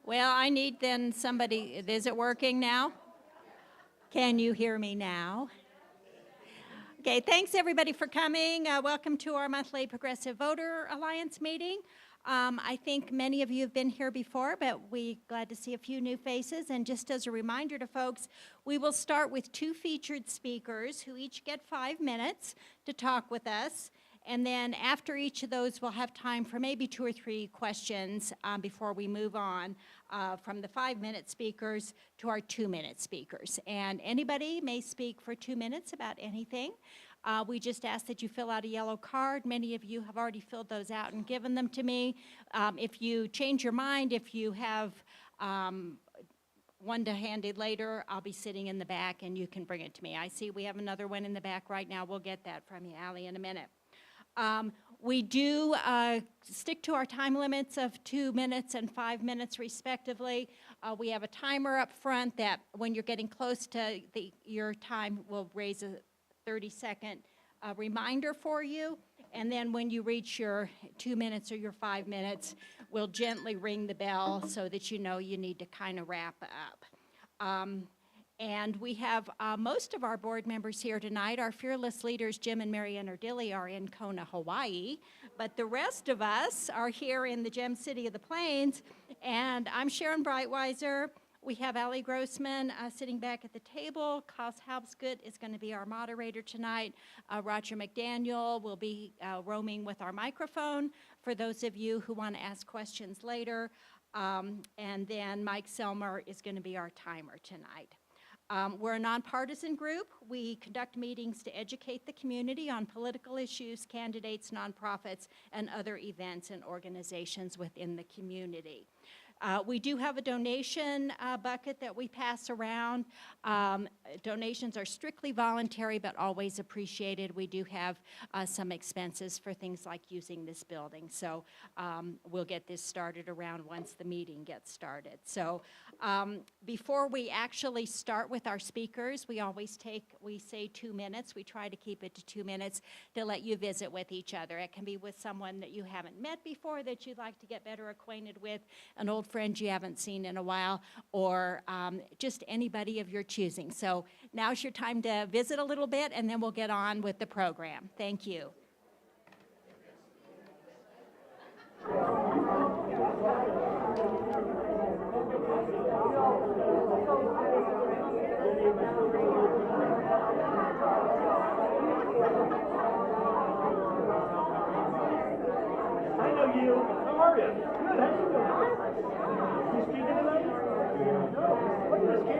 Well, I need then somebody, is it working now? Can you hear me now? Okay, thanks everybody for coming. Welcome to our monthly Progressive Voter Alliance meeting. I think many of you have been here before, but we're glad to see a few new faces. And just as a reminder to folks, we will start with 2 featured speakers who each get 5 minutes to talk with us. And then after each of those, we'll have time for maybe 2 or 3 questions before we move on from the 5-minute speakers to our 2-minute speakers. And anybody may speak for 2 minutes about anything. We just ask that you fill out a yellow card. Many of you have already filled those out and given them to me. If you change your mind, if you have one to hand it later, I'll be sitting in the back and you can bring it to me. I see we have another one in the back right now. We'll get that from you, Allie, in a minute. We do stick to our time limits of 2 minutes and 5 minutes respectively. We have a timer up front that when you're getting close to your time, will raise a 30-second reminder for you. And then when you reach your 2 minutes or your 5 minutes, we'll gently ring the bell so that you know you need to kind of wrap up. And we have most of our board members here tonight. Our fearless leaders, Jim and Marian are in Kona, Hawaii. But the rest of us are here in the Gem City of the Plains. And I'm Sharon Breitweiser. We have Allie Grossman sitting back at the table. Klaus is going to be our moderator tonight. Rodger McDaniel will be roaming with our microphone for those of you who want to ask questions later. And then Mike Selmer is going to be our timer tonight. We're a nonpartisan group. We conduct meetings to educate the community on political issues, candidates, nonprofits, and other events and organizations within the community. We do have a donation bucket that we pass around. Donations are strictly voluntary, but always appreciated. We do have some expenses for things like using this building. So we'll get this started around once the meeting gets started. So before we actually start with our speakers, we say 2 minutes. We try to keep it to 2 minutes to let you visit with each other. It can be with someone that you haven't met before that you'd like to get better acquainted with, an old friend you haven't seen in a while, or just anybody of your choosing. So now's your time to visit a little bit, and then we'll get on with the program. Thank you. I know you. How are you? Good. How you doing? You speaking tonight? No. What is this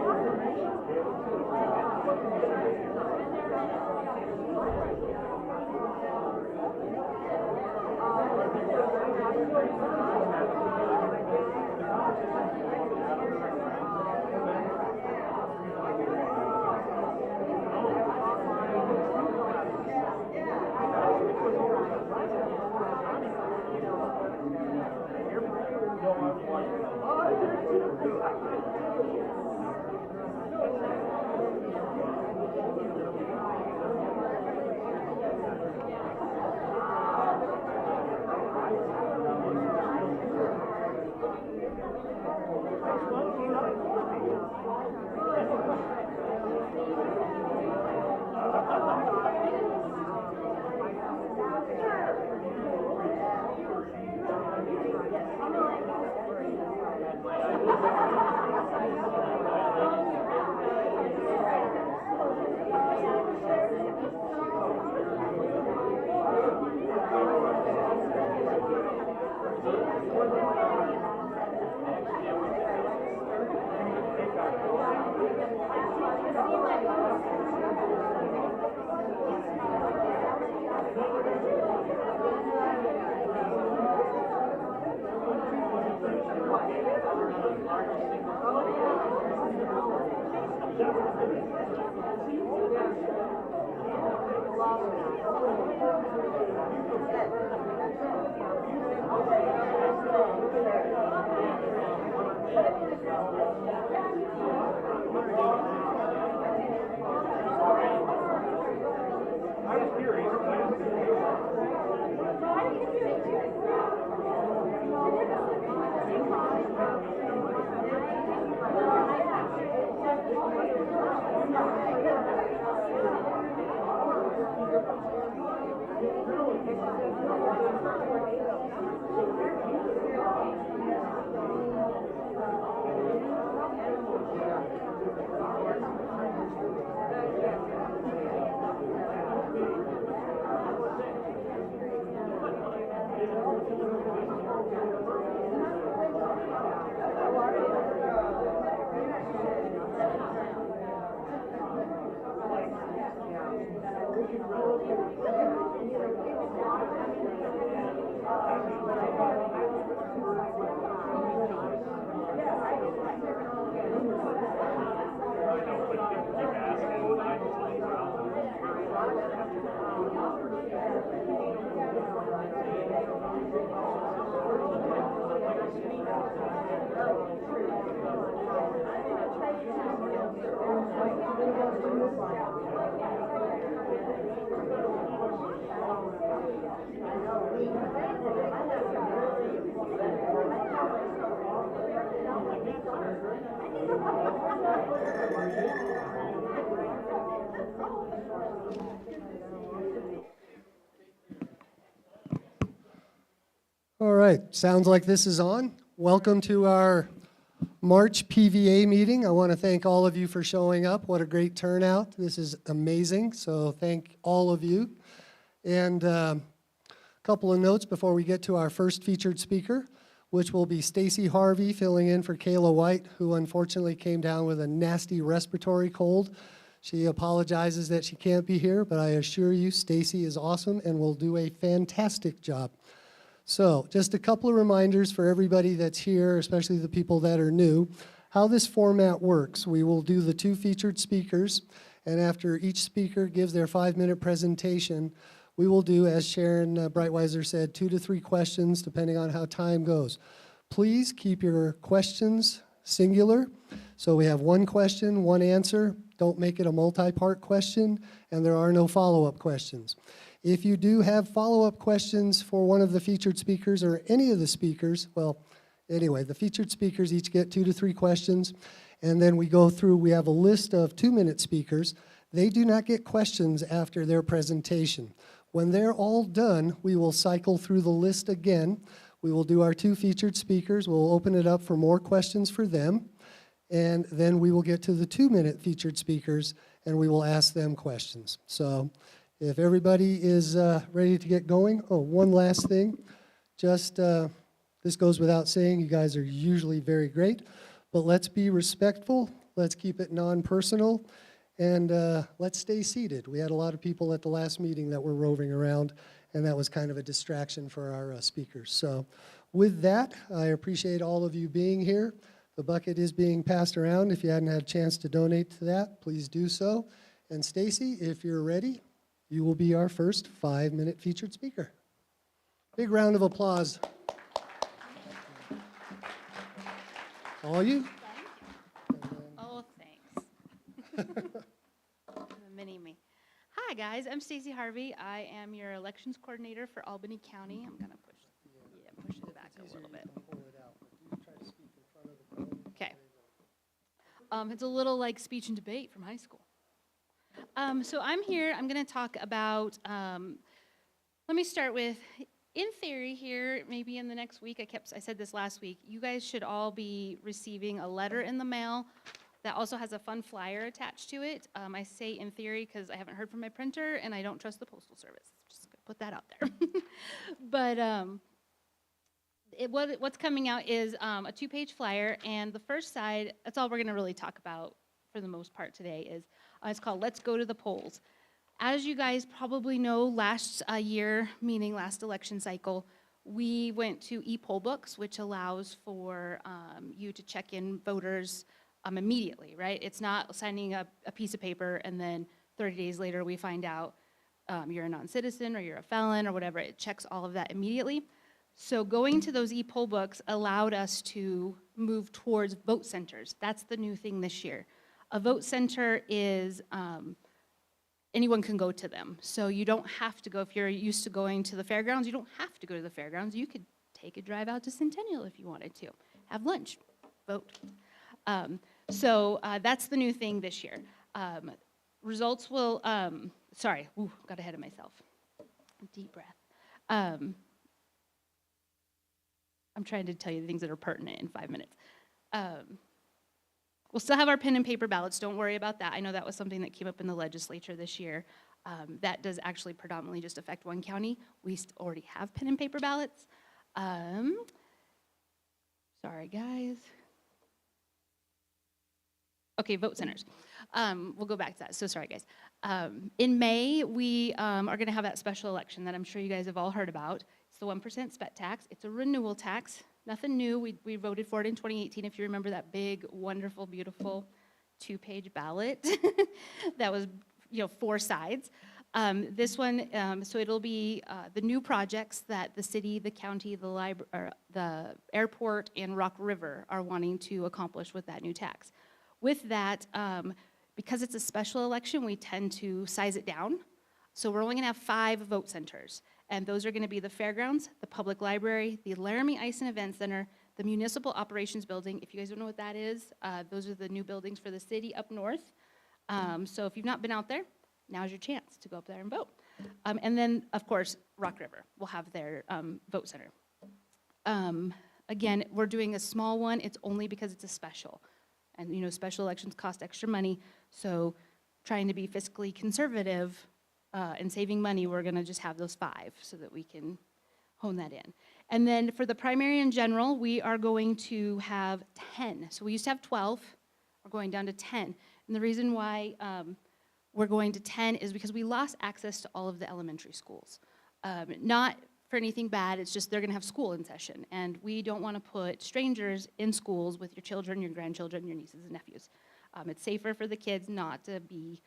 All right, sounds like this is on. Welcome to our March PVA meeting. I want to thank all of you for showing up. What a great turnout. This is amazing, so thank all of you. And a couple of notes before we get to our first featured speaker, which will be Stacy Harvey filling in for Kayla White, who unfortunately came down with a nasty respiratory cold. She apologizes that she can't be here, but I assure you Stacy is awesome and will do a fantastic job. So just a couple of reminders for everybody that's here, especially the people that are new, how this format works. We will do the 2 featured speakers, and after each speaker gives their 5-minute presentation, we will do, as Sharon Breitweiser said, 2 to 3 questions, depending on how time goes. Please keep your questions singular. So we have 1 question, 1 answer. Don't make it a multi-part question, and there are no follow-up questions. If you do have follow-up questions for one of the featured speakers or any of the speakers, well, anyway, the featured speakers each get 2 to 3 questions, and then we go through, we have a list of 2-minute speakers. They do not get questions after their presentation. When they're all done, we will cycle through the list again. We will do our 2 featured speakers. We'll open it up for more questions for them, and then we will get to the 2-minute featured speakers, and we will ask them questions. So if everybody is ready to get going, oh, one last thing. Just, this goes without saying, you guys are usually very great, but let's be respectful, let's keep it non-personal, and let's stay seated. We had a lot of people at the last meeting that were roving around, and that was kind of a distraction for our speakers. So with that, I appreciate all of you being here. The bucket is being passed around. If you hadn't had a chance to donate to that, please do so. And Stacy, if you're ready, you will be our first 5-minute featured speaker. Big round of applause. All you. Oh, thanks. The mini me. Hi, guys. I'm Stacy Harvey. I am your elections coordinator for Albany County. I'm going to push it back a little bit. Okay. It's a little like speech and debate from high school. So I'm here, I'm going to talk about, let me start with, in theory here, maybe in the next week, I said this last week, you guys should all be receiving a letter in the mail that also has a fun flyer attached to it. I say in theory because I haven't heard from my printer and I don't trust the Postal Service. Just going to put that out there. But what's coming out is a 2-page flyer, and the first side, that's all we're going to really talk about for the most part today, is it's called Let's Go to the Polls. As you guys probably know, last year, meaning last election cycle, we went to e-poll books, which allows for you to check in voters immediately, right? It's not signing a piece of paper and then 30 days later we find out you're a non-citizen or you're a felon or whatever. It checks all of that immediately. So going to those e-poll books allowed us to move towards vote centers. That's the new thing this year. A vote center is, anyone can go to them. So you don't have to go, if you're used to going to the fairgrounds, you don't have to go to the fairgrounds. You could take a drive out to Centennial if you wanted to. Have lunch, vote. So that's the new thing this year. Results will, got ahead of myself. Deep breath. I'm trying to tell you the things that are pertinent in 5 minutes. We'll still have our pen and paper ballots. Don't worry about that. I know that was something that came up in the legislature this year. That does actually predominantly just affect one county. We already have pen and paper ballots. Sorry, guys. Okay, vote centers. We'll go back to that. So sorry, guys. In May, we are going to have that special election that I'm sure you guys have all heard about. It's the 1% spet tax. It's a renewal tax. Nothing new. We voted for it in 2018, if you remember that big, wonderful, beautiful 2-page ballot that was, 4 sides. This one, so it'll be the new projects that the city, the county, the airport, and Rock River are wanting to accomplish with that new tax. With that, because it's a special election, we tend to size it down. So we're only going to have 5 vote centers, and those are going to be the fairgrounds, the public library, the Laramie Ice and Event Center, the Municipal Operations Building. If you guys don't know what that is, those are the new buildings for the city up north. So if you've not been out there, now's your chance to go up there and vote. And then, of course, Rock River will have their vote center. Again, we're doing a small one. It's only because it's a special. And, special elections cost extra money. So trying to be fiscally conservative and saving money, we're going to just have those 5 so that we can hone that in. And then for the primary in general, we are going to have 10. So we used to have 12. We're going down to 10. And the reason why we're going to 10 is because we lost access to all of the elementary schools. Not for anything bad, it's just they're going to have school in session. And we don't want to put strangers in schools with your children, your grandchildren, your nieces and nephews. It's safer for the kids not to be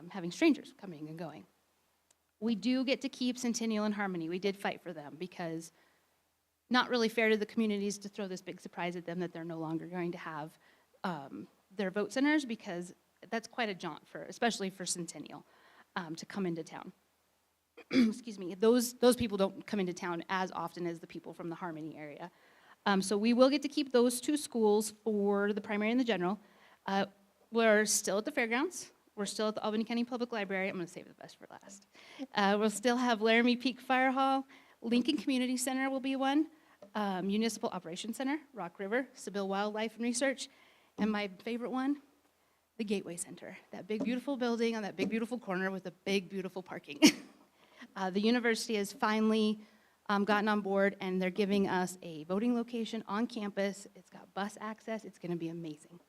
having strangers coming and going. We do get to keep Centennial and Harmony. We did fight for them because not really fair to the communities to throw this big surprise at them that they're no longer going to have their vote centers, because that's quite a jaunt especially for Centennial, to come into town. Excuse me. Those people don't come into town as often as the people from the Harmony area. So we will get to keep those 2 schools for the primary and the general. We're still at the fairgrounds. We're still at the Albany County Public Library. I'm going to save the best for last. We'll still have Laramie Peak Fire Hall. Lincoln Community Center will be one. Municipal Operations Center, Rock River, Sibyl Wildlife and Research. And my favorite one, the Gateway Center. That big, beautiful building on that big, beautiful corner with the big, beautiful parking. The university has finally gotten on board, and they're giving us a voting location on campus. It's got bus access. It's going to be amazing.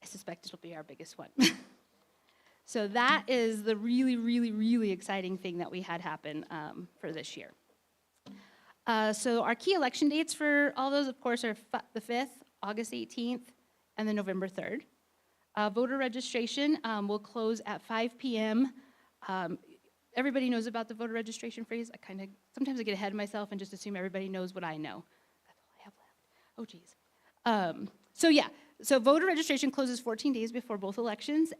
I suspect it'll be our biggest one. So that is the really, really, really exciting thing that we had happen for this year. So our key election dates for all those, of course, are the 5th, August 18th, and then November 3rd. Voter registration will close at 5 p.m. Everybody knows about the voter registration phrase. Sometimes I get ahead of myself and just assume everybody knows what I know. That's all I have left. Oh, geez. So voter registration closes 14 days before both elections,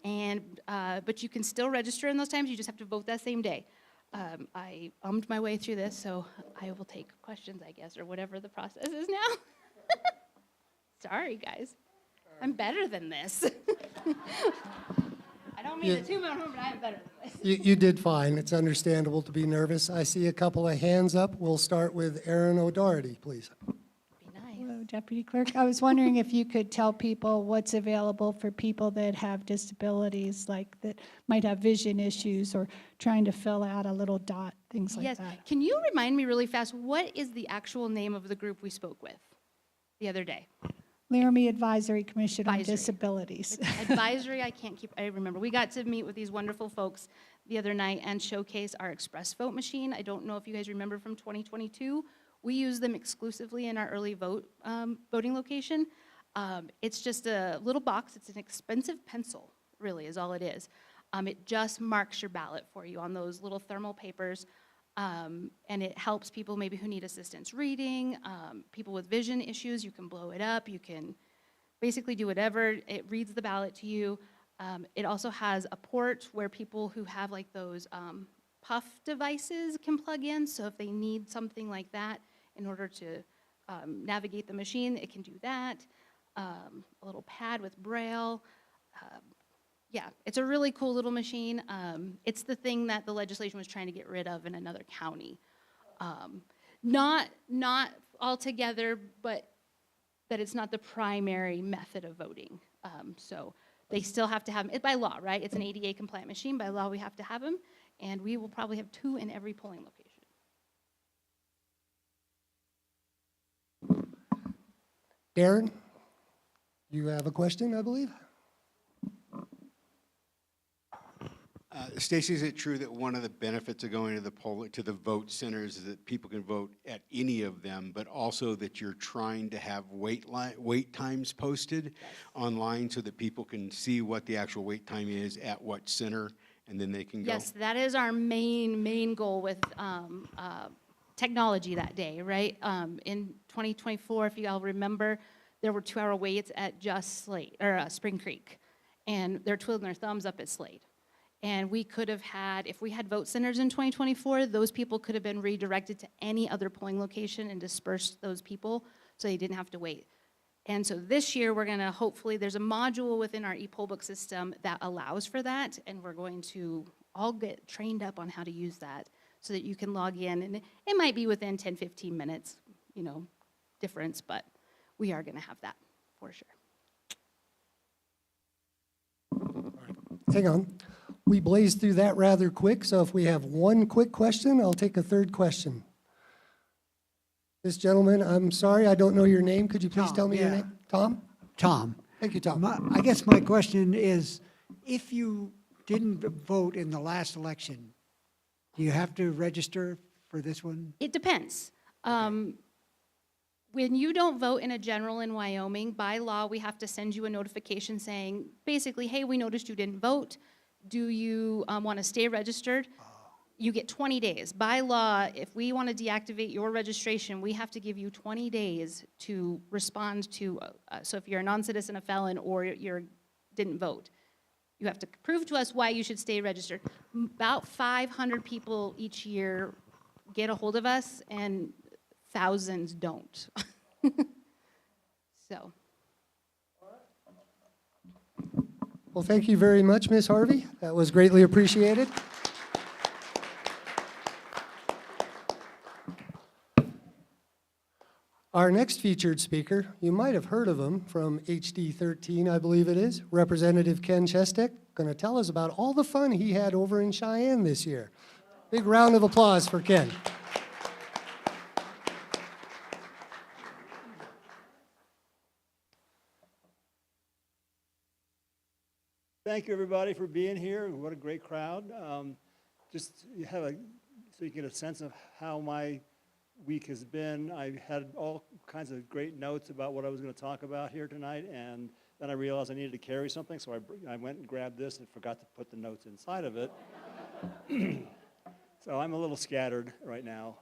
but you can still register in those times. You just have to vote that same day. I ummed my way through this, so I will take questions, I guess, or whatever the process is now. Sorry, guys. I'm better than this. I don't mean to toot my own horn, but I'm better than this. You did fine. It's understandable to be nervous. I see a couple of hands up. We'll start with Aaron O'Doherty, please. Be nice. Hello, Deputy Clerk. I was wondering if you could tell people what's available for people that have disabilities, like that might have vision issues or trying to fill out a little dot, things like Yes. that. Can you remind me really fast, what is the actual name of the group we spoke with the other day? Laramie Advisory Commission on Advisory. Disabilities. Advisory, I remember. We got to meet with these wonderful folks the other night and showcase our express vote machine. I don't know if you guys remember from 2022. We use them exclusively in our early voting location. It's just a little box. It's an expensive pencil, really, is all it is. It just marks your ballot for you on those little thermal papers. And it helps people maybe who need assistance reading, people with vision issues. You can blow it up. You can basically do whatever. It reads the ballot to you. It also has a port where people who have like those puff devices can plug in. So if they need something like that in order to navigate the machine, it can do that. A little pad with Braille. Yeah, it's a really cool little machine. It's the thing that the legislation was trying to get rid of in another county. Not altogether, but that it's not the primary method of voting. So they still have to have it by law, right? It's an ADA compliant machine. By law, we have to have them, and we will probably have 2 in every polling location. Darren, you have a question, I believe? Stacy, is it true that one of the benefits of going to the vote centers is that people can vote at any of them, but also that you're trying to have wait times posted online so that people can see what the actual wait time is at what center, and then they can go? Yes, that is our main goal with technology that day, right? In 2024, if you all remember, there were 2-hour waits at just Spring Creek, and they're twiddling their thumbs up at Slade. And we could have had, if we had vote centers in 2024, those people could have been redirected to any other polling location and dispersed those people so they didn't have to wait. And so this year, we're gonna hopefully, there's a module within our e-poll book system that allows for that, and we're going to all get trained up on how to use that so that you can log in, and it might be within 10, 15 minutes, difference, but we are gonna have that for sure. Hang on. We blazed through that rather quick, so if we have one quick question, I'll take a third question. This gentleman, I'm sorry, I don't know your name. Could you please Tom, tell me your yeah. name? Tom? Tom. Thank you, Tom. I guess my question is, if you didn't vote in the last election, do you have to register for this one? It depends. When you don't vote in a general in Wyoming, by law, we have to send you a notification saying, basically, hey, we noticed you didn't vote. Do you want to stay registered? You get 20 days. By law, if we want to deactivate your registration, we have to give you 20 days to respond to, so if you're a non-citizen, a felon, or you didn't vote, you have to prove to us why you should stay registered. About 500 people each year get a hold of us, and thousands don't. So. Well, thank you very much, Ms. Harvey. That was greatly appreciated. Our next featured speaker, you might have heard of him from HD 13, I believe it is, Representative Ken Chestek, going to tell us about all the fun he had over in Cheyenne this year. Big round of applause for Ken. Thank you, everybody, for being here. What a great crowd. Just so you get a sense of how my week has been. I had all kinds of great notes about what I was going to talk about here tonight, and then I realized I needed to carry something, so I went and grabbed this and forgot to put the notes inside of it. So I'm a little scattered right now,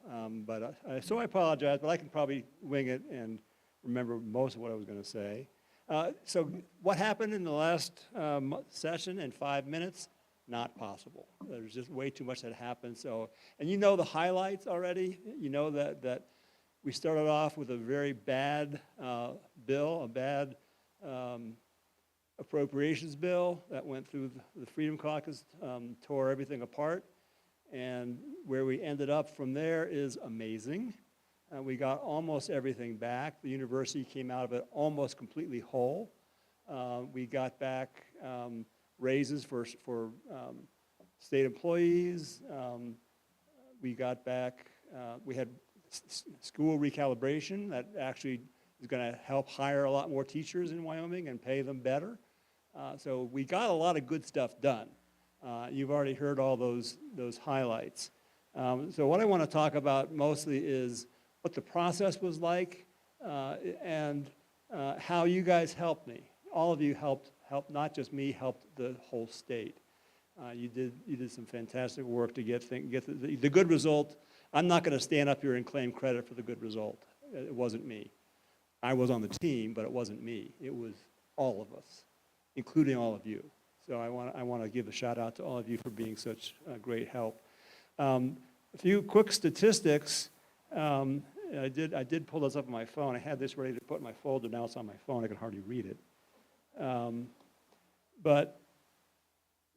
so I apologize, but I can probably wing it and remember most of what I was going to say. So what happened in the last session in 5 minutes? Not possible. There's just way too much that happened. So, and you know the highlights already. You know that we started off with a very bad bill, a bad appropriations bill that went through the Freedom Caucus, tore everything apart. And where we ended up from there is amazing. We got almost everything back. The university came out of it almost completely whole. We got back raises for state employees. We got back, we had school recalibration that actually is going to help hire a lot more teachers in Wyoming and pay them better. So we got a lot of good stuff done. You've already heard all those highlights. So what I want to talk about mostly is what the process was like and how you guys helped me. All of you helped not just me, helped the whole state. You did some fantastic work to get the good result. I'm not going to stand up here and claim credit for the good result. It wasn't me. I was on the team, but it wasn't me. It was all of us, including all of you. So I want to give a shout out to all of you for being such great help. A few quick statistics. I did pull this up on my phone. I had this ready to put in my folder. Now it's on my phone. I can hardly read it. But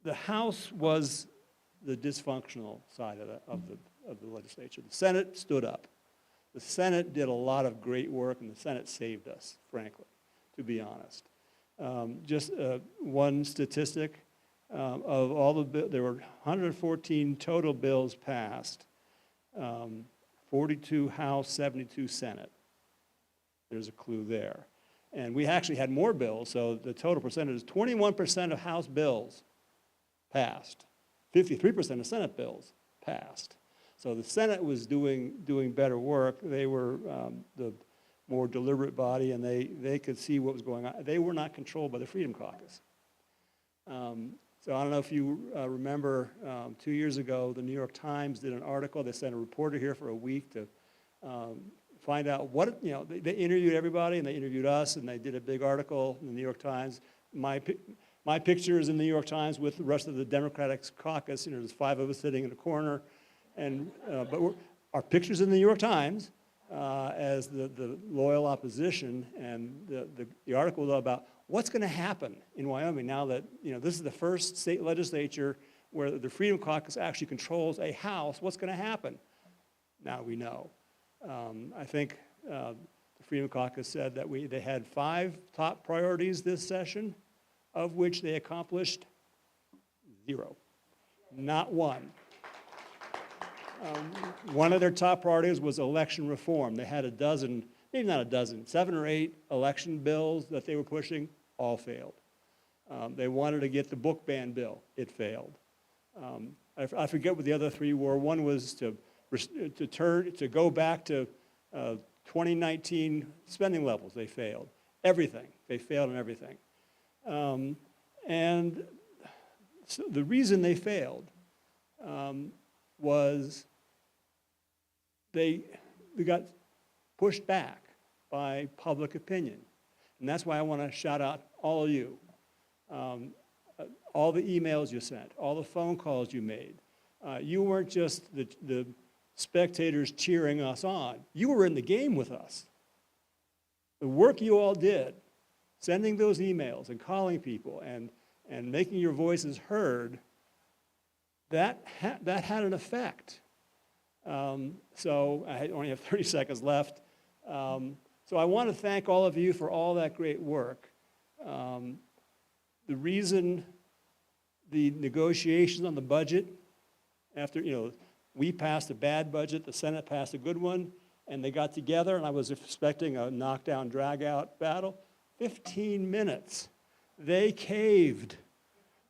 the House was the dysfunctional side of the legislature. The Senate stood up. The Senate did a lot of great work, and the Senate saved us, frankly, to be honest. Just one statistic, of all the there were 114 total bills passed, 42 House, 72 Senate. There's a clue there. And we actually had more bills, so the total percentage is 21% of House bills passed, 53% of Senate bills passed. So the Senate was doing better work. They were the more deliberate body, and they could see what was going on. They were not controlled by the Freedom Caucus. So I don't know if you remember 2 years ago, the New York Times did an article. They sent a reporter here for a week to find out what, they interviewed everybody, and they interviewed us, and they did a big article in the New York Times. My picture is in the New York Times with the rest of the Democratic caucus. There's 5 of us sitting in a corner, and but our picture's in the New York Times as the loyal opposition, and the article was about what's going to happen in Wyoming now that, this is the first state legislature where the Freedom Caucus actually controls a house. What's going to happen? Now we know. I think the Freedom Caucus said that they had 5 top priorities this session, of which they accomplished 0, not 1. One of their top priorities was election reform. They had a dozen, maybe not a dozen, 7 or 8 election bills that they were pushing, all failed. They wanted to get the book ban bill. It failed. I forget what the other 3 were. One was to go back to 2019 spending levels. They failed. Everything. They failed on everything. And so the reason they failed was they got pushed back by public opinion. And that's why I want to shout out all of you. All the emails you sent, all the phone calls you made. You weren't just the spectators cheering us on. You were in the game with us. The work you all did, sending those emails and calling people and making your voices heard, that had an effect. So I only have 30 seconds left. So I want to thank all of you for all that great work. The reason the negotiations on the budget, after, we passed a bad budget, the Senate passed a good one, and they got together, and I was expecting a knockdown, drag-out battle. 15 minutes. They caved.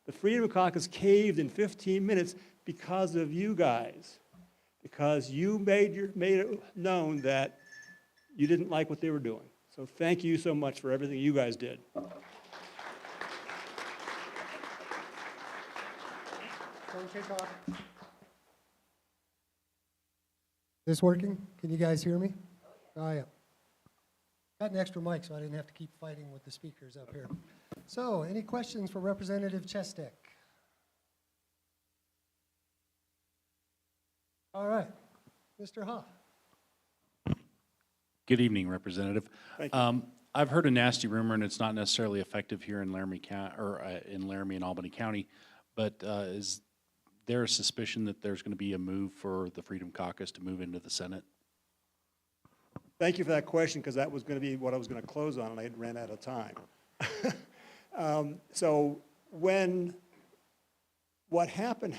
The Freedom Caucus caved in 15 minutes because of you guys. Because you made it known that you didn't like what they were doing. So thank you so much for everything you guys did. Don't take off. This working? Can you guys hear me? Oh, yeah. Got an extra mic, so I didn't have to keep fighting with the speakers up here. So, any questions for Representative Chestek? All right. Mr. Hoff. Good evening, Representative. Thank you. I've heard a nasty rumor, and it's not necessarily effective here in Laramie County or in Laramie and Albany County, but is there a suspicion that there's going to be a move for the Freedom Caucus to move into the Senate? Thank you for that question, because that was going to be what I was going to close on, and I ran out of time. So when what happened,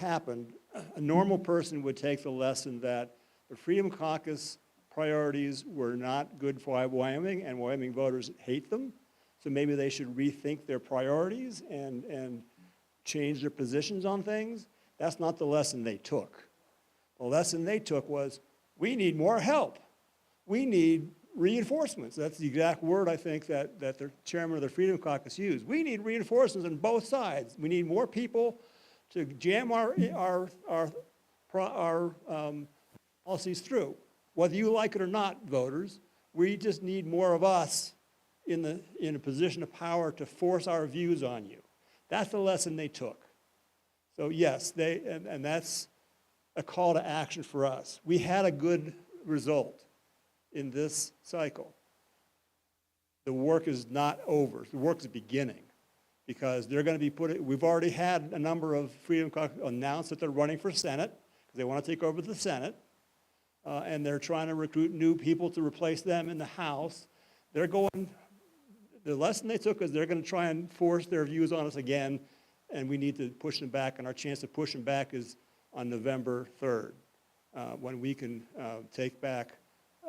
a normal person would take the lesson that the Freedom Caucus priorities were not good for Wyoming, and Wyoming voters hate them, so maybe they should rethink their priorities and change their positions on things. That's not the lesson they took. The lesson they took was, we need more help. We need reinforcements. That's the exact word I think that the chairman of the Freedom Caucus used. We need reinforcements on both sides. We need more people to jam our policies through. Whether you like it or not, voters, we just need more of us in a position of power to force our views on you. That's the lesson they took. So yes, and that's a call to action for us. We had a good result in this cycle. The work is not over. The work is beginning, because they're going to be we've already had a number of Freedom Caucus announce that they're running for Senate, because they want to take over the Senate, and they're trying to recruit new people to replace them in the House. The lesson they took is they're going to try and force their views on us again, and we need to push them back, and our chance to push them back is on November 3rd, when we can take back,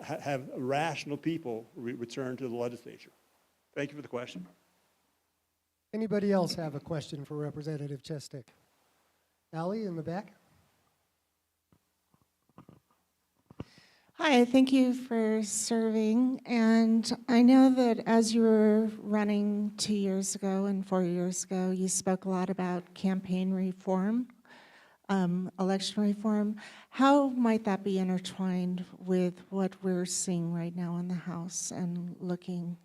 have rational people return to the legislature. Thank you for the question. Anybody else have a question for Representative Chestek? Ally in the back? Hi, thank you for serving. And I know that as you were running 2 years ago and 4 years ago, you spoke a lot about campaign reform, election reform. How might that be intertwined with what we're seeing right now in the House and looking,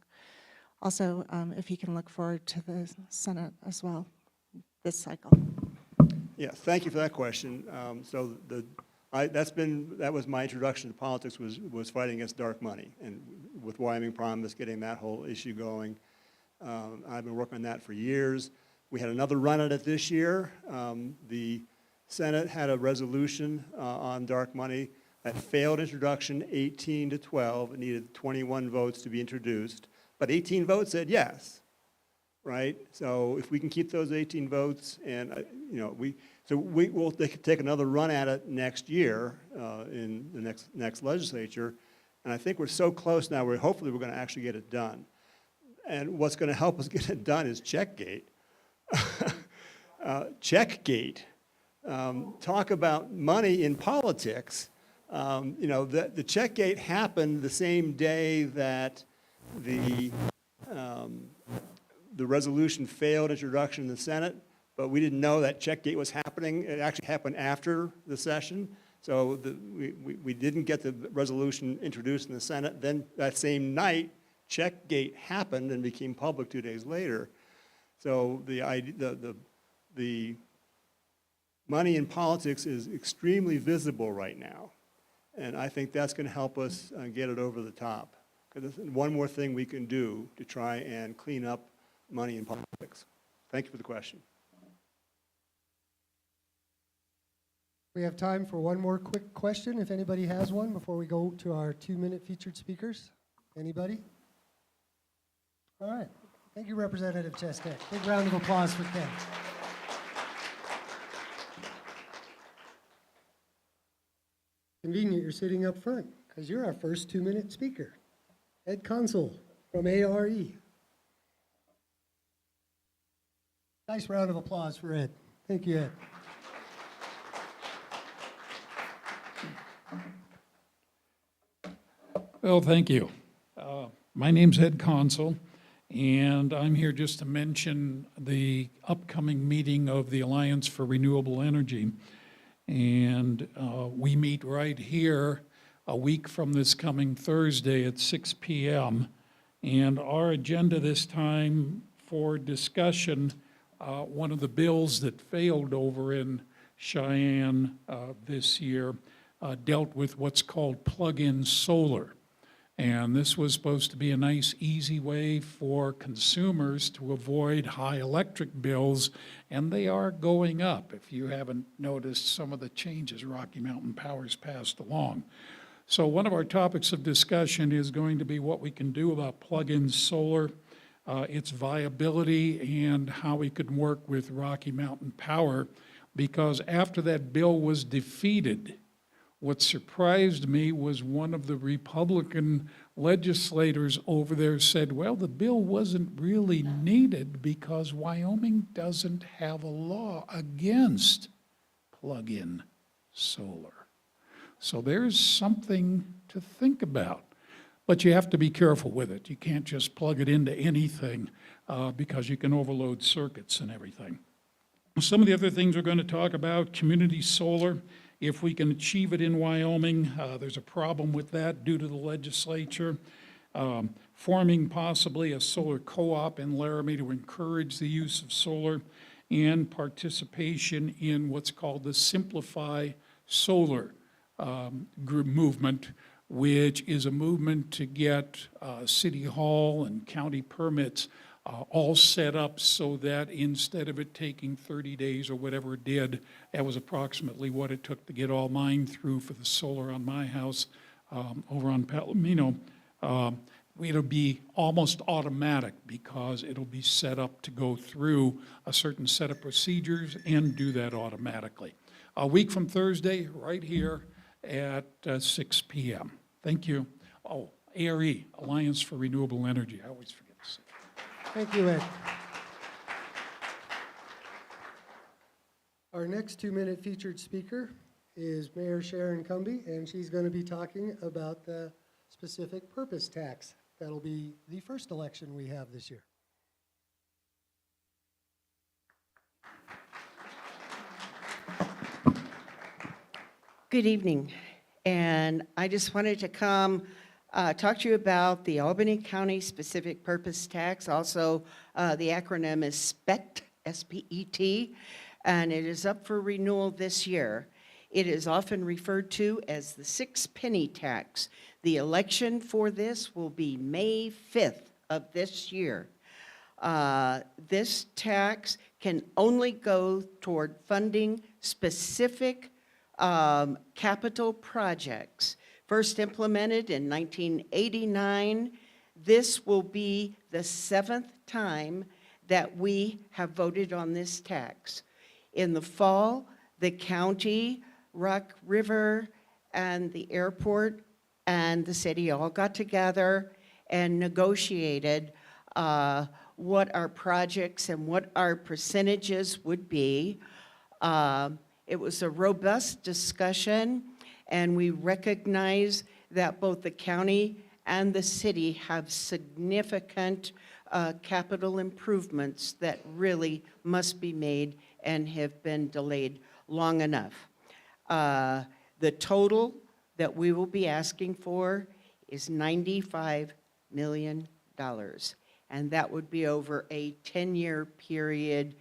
also, if you can look forward to the Senate as well this cycle? Yes, thank you for that question. That was my introduction to politics, was fighting against dark money, and with Wyoming Promise, getting that whole issue going. I've been working on that for years. We had another run at it this year. The Senate had a resolution on dark money that failed introduction 18 to 12. It needed 21 votes to be introduced, but 18 votes said yes, right? So if we can keep those 18 votes, and we'll take another run at it next year in the next legislature, and I think we're so close now. Hopefully we're going to actually get it done. And what's going to help us get it done is Checkgate. Checkgate. Talk about money in politics. The Checkgate happened the same day that the resolution failed introduction in the Senate, but we didn't know that Checkgate was happening. It actually happened after the session, so we didn't get the resolution introduced in the Senate. Then that same night, Checkgate happened and became public 2 days later. So the money in politics is extremely visible right now, and I think that's going to help us get it over the top. Because there's one more thing we can do to try and clean up money in politics. Thank you for the question. We have time for one more quick question, if anybody has one, before we go to our 2-minute featured speakers. Anybody? All right. Thank you, Representative Chestek. Big round of applause for Ken. Convenient you're sitting up front, because you're our first 2-minute speaker. Ed Consul from ARE. Nice round of applause for Ed. Thank you, Ed. Well, thank you. My name's Ed Consul, and I'm here just to mention the upcoming meeting of the Alliance for Renewable Energy. And we meet right here a week from this coming Thursday at 6 p.m. And our agenda this time for discussion, one of the bills that failed over in Cheyenne this year dealt with what's called plug-in solar. And this was supposed to be a nice, easy way for consumers to avoid high electric bills, and they are going up. If you haven't noticed some of the changes Rocky Mountain Power's passed along. So one of our topics of discussion is going to be what we can do about plug-in solar, its viability, and how we could work with Rocky Mountain Power, because after that bill was defeated, what surprised me was one of the Republican legislators over there said, well, the bill wasn't really needed because Wyoming doesn't have a law against plug-in solar. So there's something to think about. But you have to be careful with it. You can't just plug it into anything because you can overload circuits and everything. Some of the other things we're going to talk about, community solar. If we can achieve it in Wyoming, there's a problem with that due to the legislature. Forming possibly a solar co-op in Laramie to encourage the use of solar, and participation in what's called the Simplify Solar group movement, which is a movement to get City Hall and county permits all set up so that instead of it taking 30 days or whatever it did, that was approximately what it took to get all mine through for the solar on my house over on Palomino. It'll be almost automatic because it'll be set up to go through a certain set of procedures and do that automatically. A week from Thursday, right here at 6 p.m. Thank you. Oh, ARE, Alliance for Renewable Energy. I always forget to say. Thank you, Ed. Our our next 2-minute featured speaker is Mayor Sharon Cumby, and she's going to be talking about the specific purpose tax. That'll be the first election we have this year. Good evening, and I just wanted to come talk to you about the Albany County Specific Purpose Tax. Also, the acronym is SPET, S-P-E-T, and it is up for renewal this year. It is often referred to as the 6-penny tax. The election for this will be May 5th of this year. This tax can only go toward funding specific capital projects. First implemented in 1989, this will be the 7th time that we have voted on this tax. In the fall, the county, Rock River, and the airport and the city all got together and negotiated what our projects and what our percentages would be. It was a robust discussion, and we recognize that both the county and the city have significant capital improvements that really must be made and have been delayed long enough. The total that we will be asking for is $95 million, and that would be over a 10-year period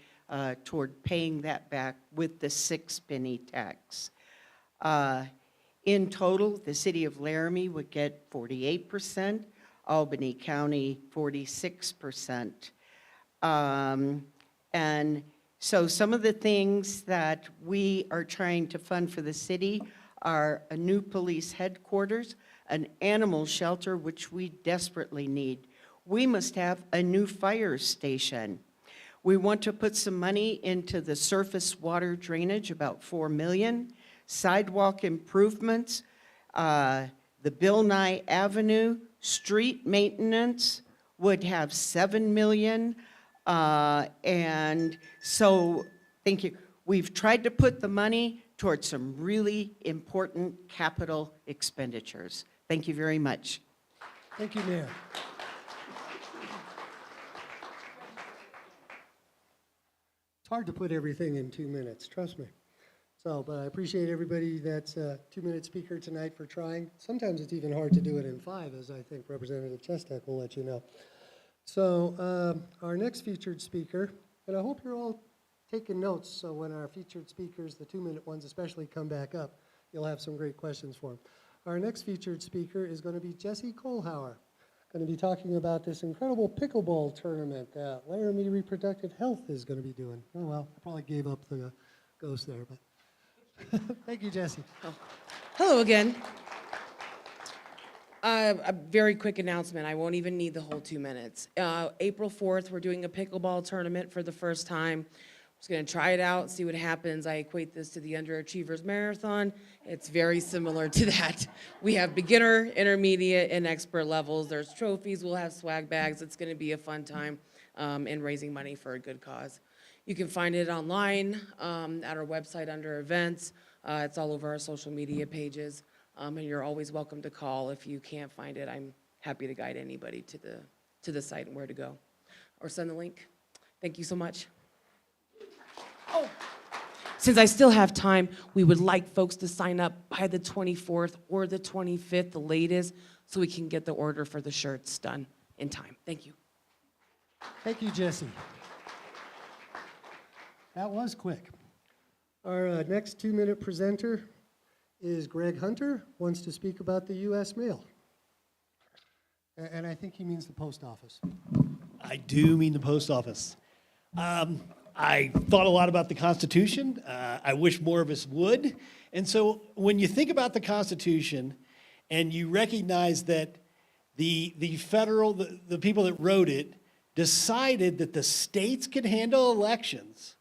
toward paying that back with the 6-penny tax. In total, the city of Laramie would get 48%, Albany County 46%. And so some of the things that we are trying to fund for the city are a new police headquarters, an animal shelter, which we desperately need. We must have a new fire station. We want to put some money into the surface water drainage, about $4 million, sidewalk improvements, the Bill Nye Avenue street maintenance would have $7 million. And so, thank you. We've tried to put the money towards some really important capital expenditures. Thank you very much. Thank you, Mayor. It's hard to put everything in 2 minutes, trust me. So, but I appreciate everybody that's a 2-minute speaker tonight for trying. Sometimes it's even hard to do it in 5, as I think Representative Chestek will let you know. So our next featured speaker, and I hope you're all taking notes, so when our featured speakers, the 2-minute ones especially, come back up, you'll have some great questions for them. Our next featured speaker is going to be Jesse Kohlhauer, going to be talking about this incredible pickleball tournament that Laramie Reproductive Health is going to be doing. Oh, well, I probably gave up the ghost there, but thank you, Jesse. Oh. Hello again. A very quick announcement. I won't even need the whole 2 minutes. April 4th, we're doing a pickleball tournament for the first time. I'm just going to try it out, see what happens. I equate this to the Underachievers Marathon. It's very similar to that. We have beginner, intermediate, and expert levels. There's trophies. We'll have swag bags. It's going to be a fun time and raising money for a good cause. You can find it online at our website under events. It's all over our social media pages. And you're always welcome to call if you can't find it. I'm happy to guide anybody to the site and where to go, or send the link. Thank you so much. Oh, since I still have time, we would like folks to sign up by the 24th or the 25th, the latest, so we can get the order for the shirts done in time. Thank you. Thank you, Jesse. That was quick. Our next 2-minute presenter is Greg Hunter, wants to speak about the U.S. mail. And I think he means the post office. I do mean the post office. I thought a lot about the Constitution. I wish more of us would. And so when you think about the Constitution and you recognize that the people that wrote it decided that the states could handle elections,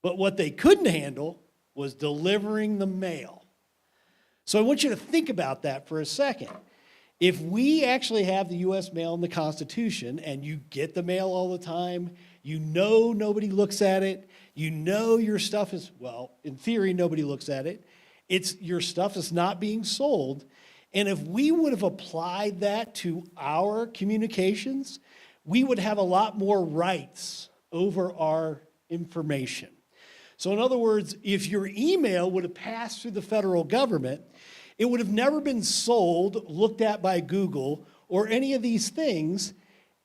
but what they couldn't handle was delivering the mail. So I want you to think about that for a second. If we actually have the U.S. mail in the Constitution and you get the mail all the time You know nobody looks at it. You know your stuff is, well, in theory, nobody looks at it. Your stuff is not being sold. And if we would have applied that to our communications, we would have a lot more rights over our information. So in other words, if your email would have passed through the federal government, it would have never been sold, looked at by Google, or any of these things,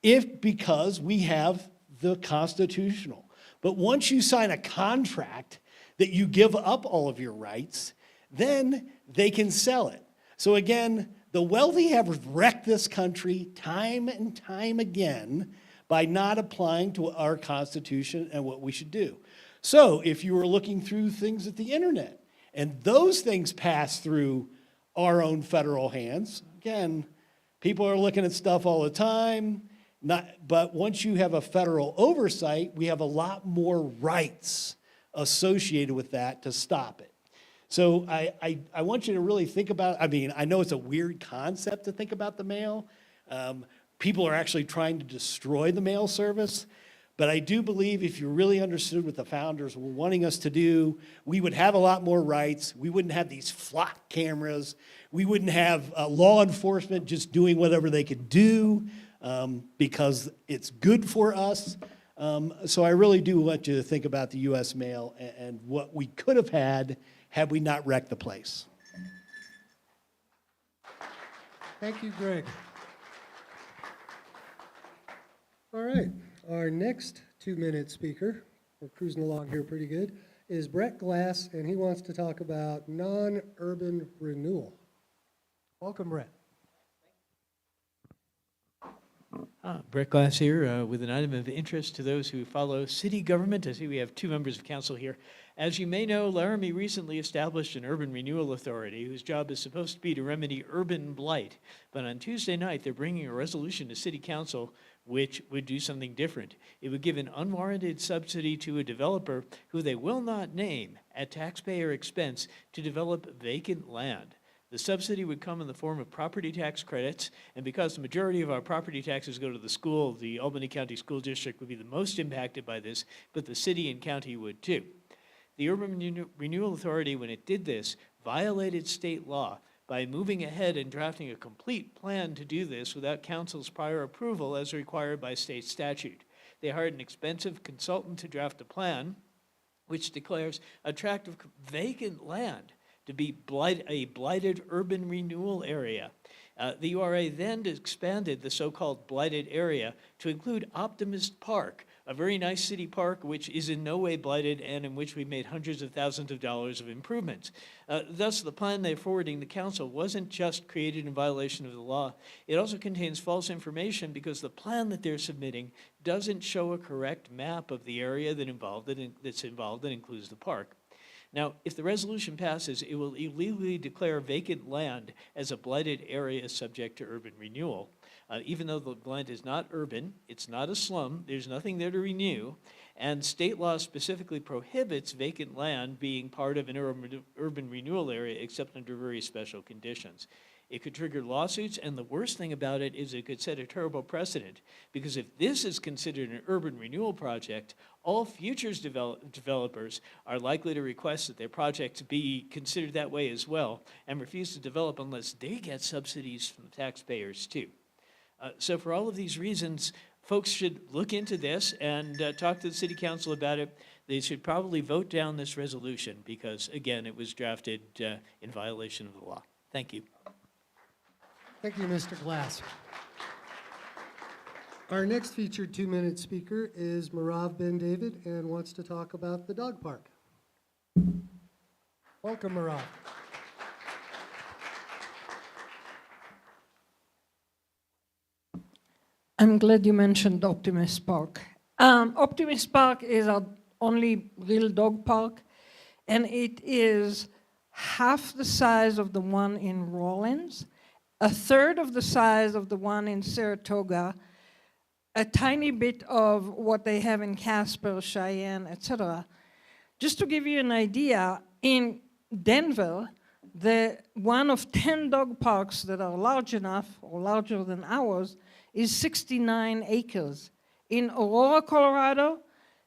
because we have the constitutional. But once you sign a contract that you give up all of your rights, then they can sell it. So again, the wealthy have wrecked this country time and time again by not applying to our Constitution and what we should do. So if you were looking through things at the internet and those things pass through our own federal hands, again, people are looking at stuff all the time, but once you have a federal oversight, we have a lot more rights associated with that to stop it. So I want you to really think about, I know it's a weird concept to think about the mail. People are actually trying to destroy the mail service. But I do believe if you really understood what the founders were wanting us to do, we would have a lot more rights. We wouldn't have these flock cameras. We wouldn't have law enforcement just doing whatever they could do because it's good for us. So I really do want you to think about the U.S. mail and what we could have had we not wrecked the place. Thank you, Greg. All right, our next 2-minute speaker, we're cruising along here pretty good, is Brett Glass, and he wants to talk about non-urban renewal. Welcome, Brett. Brett Glass here with an item of interest to those who follow city government. I see we have 2 members of council here. As you may know, Laramie recently established an urban renewal authority whose job is supposed to be to remedy urban blight. But on Tuesday night, they're bringing a resolution to city council which would do something different. It would give an unwarranted subsidy to a developer who they will not name at taxpayer expense to develop vacant land. The subsidy would come in the form of property tax credits, and because the majority of our property taxes go to the school, the Albany County School District would be the most impacted by this, but the city and county would too. The Urban Renewal Authority, when it did this, violated state law by moving ahead and drafting a complete plan to do this without council's prior approval as required by state statute. They hired an expensive consultant to draft a plan which declares a tract of vacant land to be a blighted urban renewal area. The URA then expanded the so-called blighted area to include Optimist Park, a very nice city park which is in no way blighted and in which we made hundreds of thousands of dollars of improvements. Thus, the plan they're forwarding to council wasn't just created in violation of the law. It also contains false information because the plan that they're submitting doesn't show a correct map of the area that's involved that includes the park. Now, if the resolution passes, it will illegally declare vacant land as a blighted area subject to urban renewal. Even though the land is not urban, it's not a slum, there's nothing there to renew, and state law specifically prohibits vacant land being part of an urban renewal area except under very special conditions. It could trigger lawsuits, and the worst thing about it is it could set a terrible precedent, because if this is considered an urban renewal project, all future developers are likely to request that their projects be considered that way as well, and refuse to develop unless they get subsidies from the taxpayers too. So for all of these reasons, folks should look into this and talk to the city council about it. They should probably vote down this resolution because, again, it was drafted in violation of the law. Thank you. Thank you, Mr. Glass. Our next featured 2-minute speaker is Marav Ben David and wants to talk about the dog park. Welcome, Marav. I'm glad you mentioned Optimist Park. Optimist Park is our only real dog park, and it is half the size of the one in Rawlins, a third of the size of the one in Saratoga, a tiny bit of what they have in Casper, Cheyenne, etc. Just to give you an idea, in Denver, the one of 10 dog parks that are large enough or larger than ours is 69 acres. In Aurora, Colorado,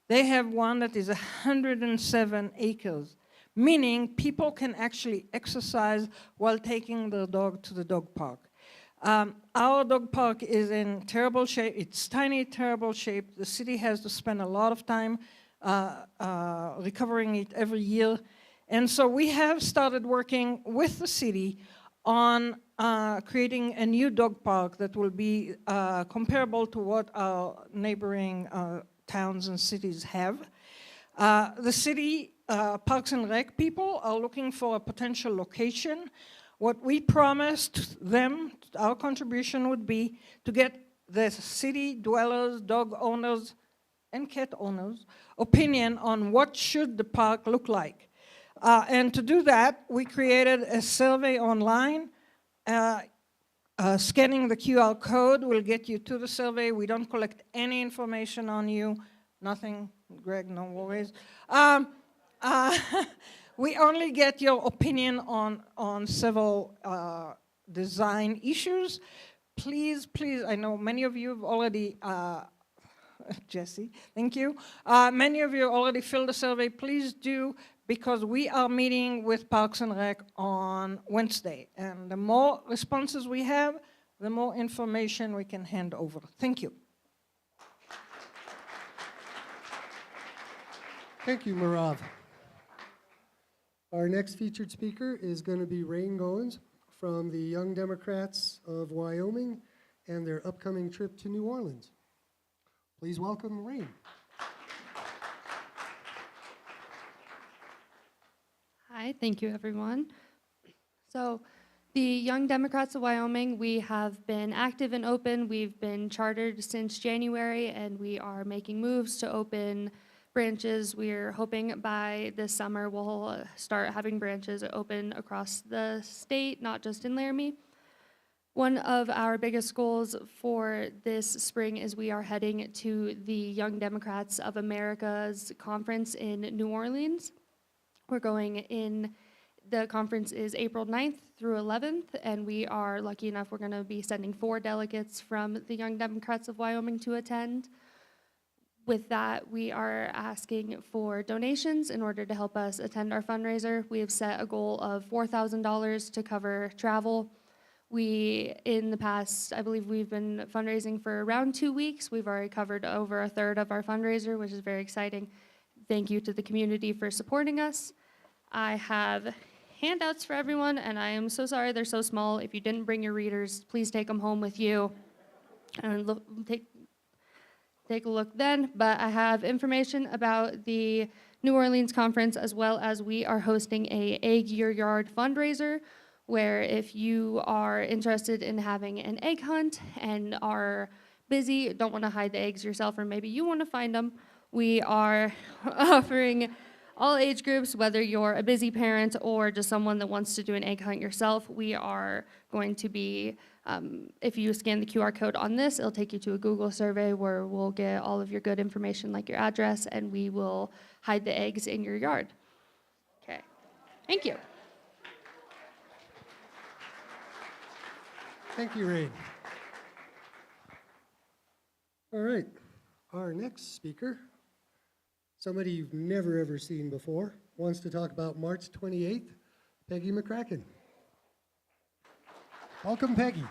they have one that is 107 acres, meaning people can actually exercise while taking their dog to the dog park. Our dog park is in terrible shape. It's tiny, terrible shape. The city has to spend a lot of time recovering it every year. And so we have started working with the city on creating a new dog park that will be comparable to what our neighboring towns and cities have. The city Parks and Rec people are looking for a potential location. What we promised them, our contribution would be to get the city dwellers, dog owners, and cat owners' opinion on what should the park look like. And to do that, we created a survey online. Scanning the QR code will get you to the survey. We don't collect any information on you. Nothing, Greg, no worries. We only get your opinion on several design issues. Please, please, I know many of you have already, Jesse, thank you. Many of you already filled the survey. Please do, because we are meeting with Parks and Rec on Wednesday. And the more responses we have, the more information we can hand over. Thank you. Thank you, Marav. Our next featured speaker is going to be Rain Goins from the Young Democrats of Wyoming and their upcoming trip to New Orleans. Please welcome Rain. Hi, thank you, everyone. So, the Young Democrats of Wyoming, we have been active and open. We've been chartered since January, and we are making moves to open branches. We're hoping by this summer we'll start having branches open across the state, not just in Laramie. One of our biggest goals for this spring is we are heading to the Young Democrats of America's conference in New Orleans. We're going in, the conference is April 9th through 11th, and we are lucky enough we're going to be sending 4 delegates from the Young Democrats of Wyoming to attend. With that, we are asking for donations in order to help us attend our fundraiser. We have set a goal of $4,000 to cover travel. We, in the past, I believe we've been fundraising for around 2 weeks. We've already covered over a third of our fundraiser, which is very exciting. Thank you to the community for supporting us. I have handouts for everyone, and I am so sorry they're so small. If you didn't bring your readers, please take them home with you and take a look then. But I have information about the New Orleans conference, as well as we are hosting a Egg Your Yard fundraiser, where if you are interested in having an egg hunt and are busy, don't want to hide the eggs yourself, or maybe you want to find them, we are offering all age groups, whether you're a busy parent or just someone that wants to do an egg hunt yourself. We are going to be, if you scan the QR code on this, it'll take you to a Google survey where we'll get all of your good information, like your address, and we will hide the eggs in your yard. Okay, thank you. Thank you, Rain. All right, our next speaker, somebody you've never ever seen before, wants to talk about March 28th, Peggy McCracken. Welcome, Peggy.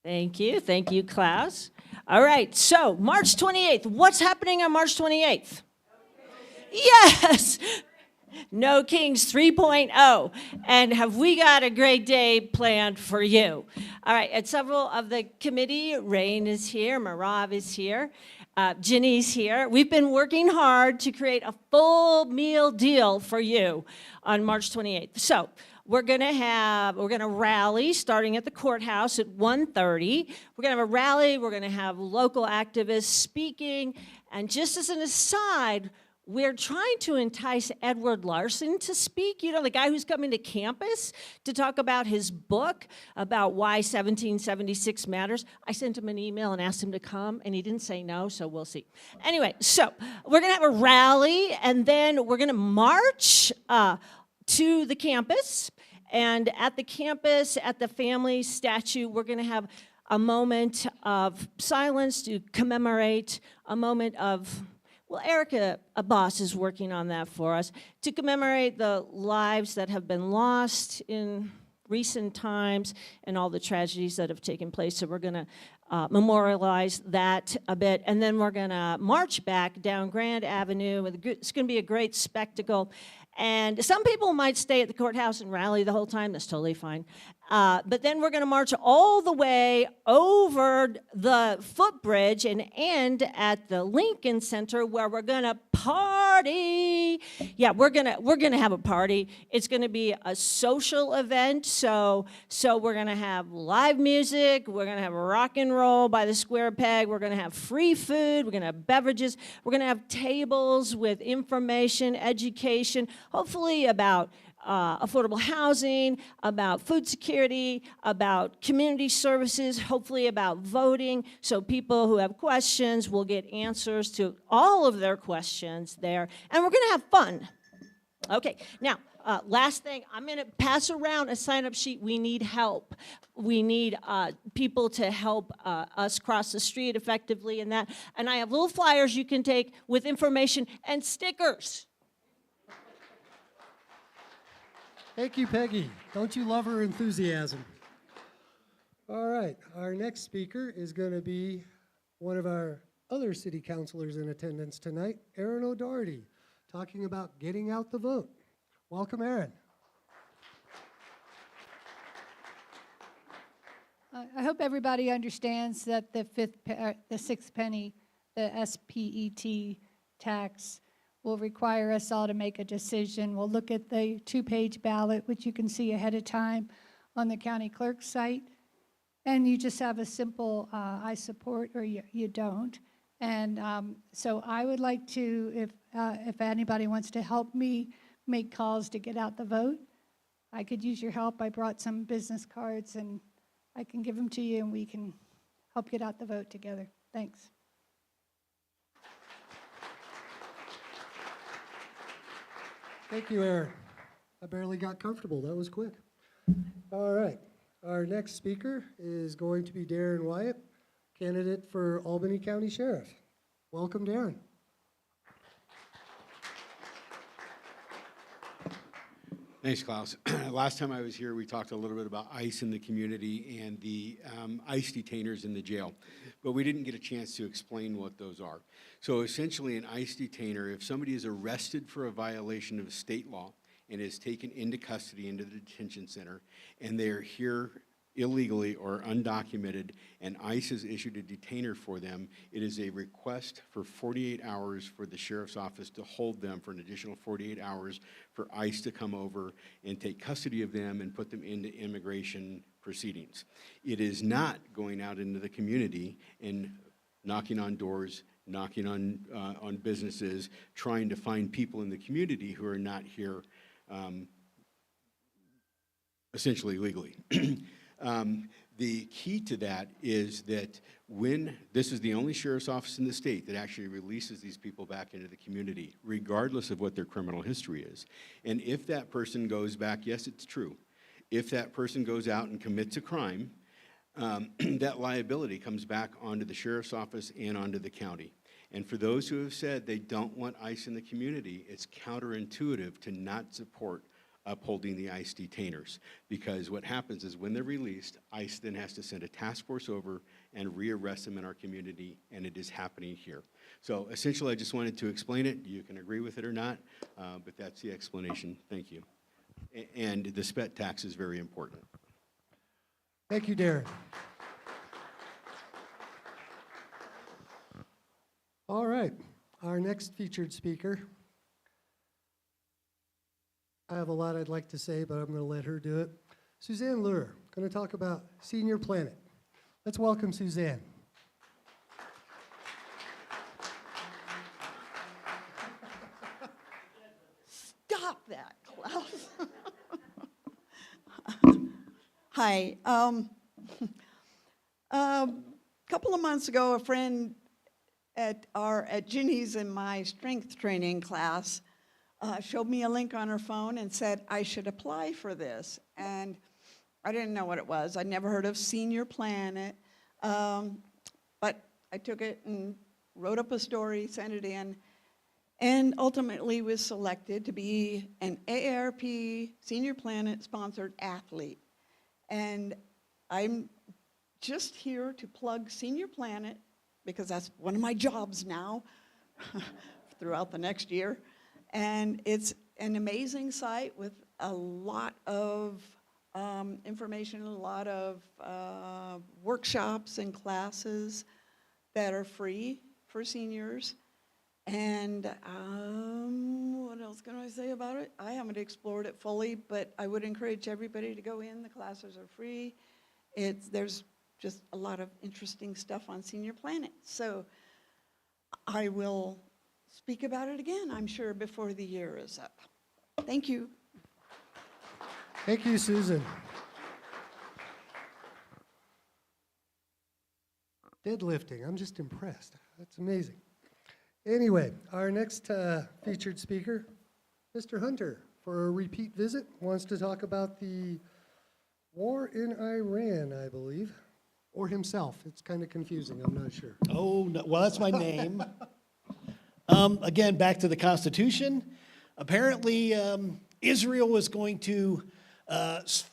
Thank you, Klaus. All right, so March 28th, what's happening on March 28th? Yes! No Kings 3.0. And have we got a great day planned for you? All right, and several of the committee, Rain is here, Marav is here, Ginny's here. We've been working hard to create a full meal deal for you on March 28th. So we're gonna rally starting at the courthouse at 1:30. We're gonna have a rally, we're gonna have local activists speaking, and just as an aside, we're trying to entice Edward Larson to speak, you know, the guy who's coming to campus to talk about his book about why 1776 matters. I sent him an email and asked him to come, and he didn't say no, so we'll see. Anyway, so we're going to have a rally, and then we're going to march to the campus, And at the campus, at the family statue, we're going to have a moment of silence to commemorate, a moment of, well, Erica, a boss, is working on that for us, to commemorate the lives that have been lost in recent times and all the tragedies that have taken place. So we're going to memorialize that a bit, and then we're going to march back down Grand Avenue. It's going to be a great spectacle. And some people might stay at the courthouse and rally the whole time. That's totally fine. But then we're going to march all the way over the footbridge and end at the Lincoln Center, where we're going to party. Yeah, we're gonna have a party. It's going to be a social event. So we're going to have live music. We're going to have rock and roll by the square peg. We're going to have free food. We're going to have beverages. We're going to have tables with information, education, hopefully about affordable housing, about food security, about community services, hopefully about voting. So people who have questions will get answers to all of their questions there. And we're going to have fun. Okay, now, last thing, I'm going to pass around a sign-up sheet. We need help. We need people to help us cross the street effectively in that. And I have little flyers you can take with information and stickers. Thank you, Peggy. Don't you love her enthusiasm? All right, our next speaker is going to be one of our other city councilors in attendance tonight, Aaron O'Doherty, talking about getting out the vote. Welcome, Aaron. I hope everybody understands that the sixth penny, the SPET tax, will require us all to make a decision. We'll look at the two-page ballot, which you can see ahead of time on the county clerk's site. And you just have a simple I support or you don't. And so I would like to, if anybody wants to help me make calls to get out the vote, I could use your help. I brought some business cards and I can give them to you and we can help get out the vote together. Thanks. Thank you, Aaron. I barely got comfortable. That was quick. All right. Our next speaker is going to be Darren Wyatt, candidate for Albany County Sheriff. Welcome, Darren. Thanks, Klaus. Last time I was here, we talked a little bit about ICE in the community and the ICE detainers in the jail, but we didn't get a chance to explain what those are. So essentially, an ICE detainer, if somebody is arrested for a violation of state law and is taken into custody into the detention center, and they're here illegally or undocumented, and ICE has issued a detainer for them, it is a request for 48 hours for the sheriff's office to hold them for an additional 48 hours for ICE to come over and take custody of them and put them into immigration proceedings. It is not going out into the community and knocking on doors, knocking on businesses, trying to find people in the community who are not here essentially legally. The key to that is that when this is the only sheriff's office in the state that actually releases these people back into the community, regardless of what their criminal history is. And if that person goes back, yes, it's true. If that person goes out and commits a crime, that liability comes back onto the sheriff's office and onto the county. And for those who have said they don't want ICE in the community, it's counterintuitive to not support upholding the ICE detainers, because what happens is when they're released, ICE then has to send a task force over and rearrest them in our community, and it is happening here. So essentially, I just wanted to explain it. You can agree with it or not, but that's the explanation. Thank you. And the SPET tax is very important. Thank you, Darren. All right, our next featured speaker. I have a lot I'd like to say, but I'm going to let her do it. Suzanne Luhr, going to talk about Senior Planet. Let's welcome Suzanne. Stop that, Klaus. Hi. A couple of months ago, a friend at Ginny's in my strength training class showed me a link on her phone and said I should apply for this. And I didn't know what it was. I'd never heard of Senior Planet. But I took it and wrote up a story, sent it in, and ultimately was selected to be an AARP Senior Planet sponsored athlete. And I'm just here to plug Senior Planet because that's one of my jobs now throughout the next year. And it's an amazing site with a lot of information, a lot of workshops and classes that are free for seniors. And what else can I say about it? I haven't explored it fully, but I would encourage everybody to go in. The classes are free. There's just a lot of interesting stuff on Senior Planet. So I will speak about it again, I'm sure, before the year is up. Thank you. Thank you, Susan. Deadlifting, I'm just impressed. That's amazing. Anyway, our next featured speaker, Mr. Hunter, for a repeat visit, wants to talk about the war in Iran, I believe, or himself. It's kind of confusing, I'm not sure. Oh, no, well, that's my name. Again, back to the Constitution. Apparently, Israel was going to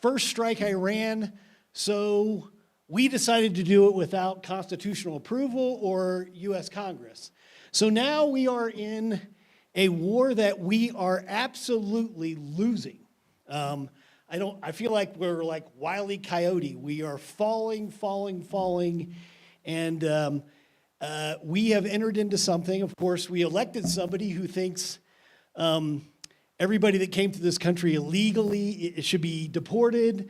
first strike Iran, so we decided to do it without constitutional approval or U.S. Congress. So now we are in a war that we are absolutely losing. I feel like we're like Wile E. Coyote. We are falling, and we have entered into something. Of course, we elected somebody who thinks everybody that came to this country illegally should be deported.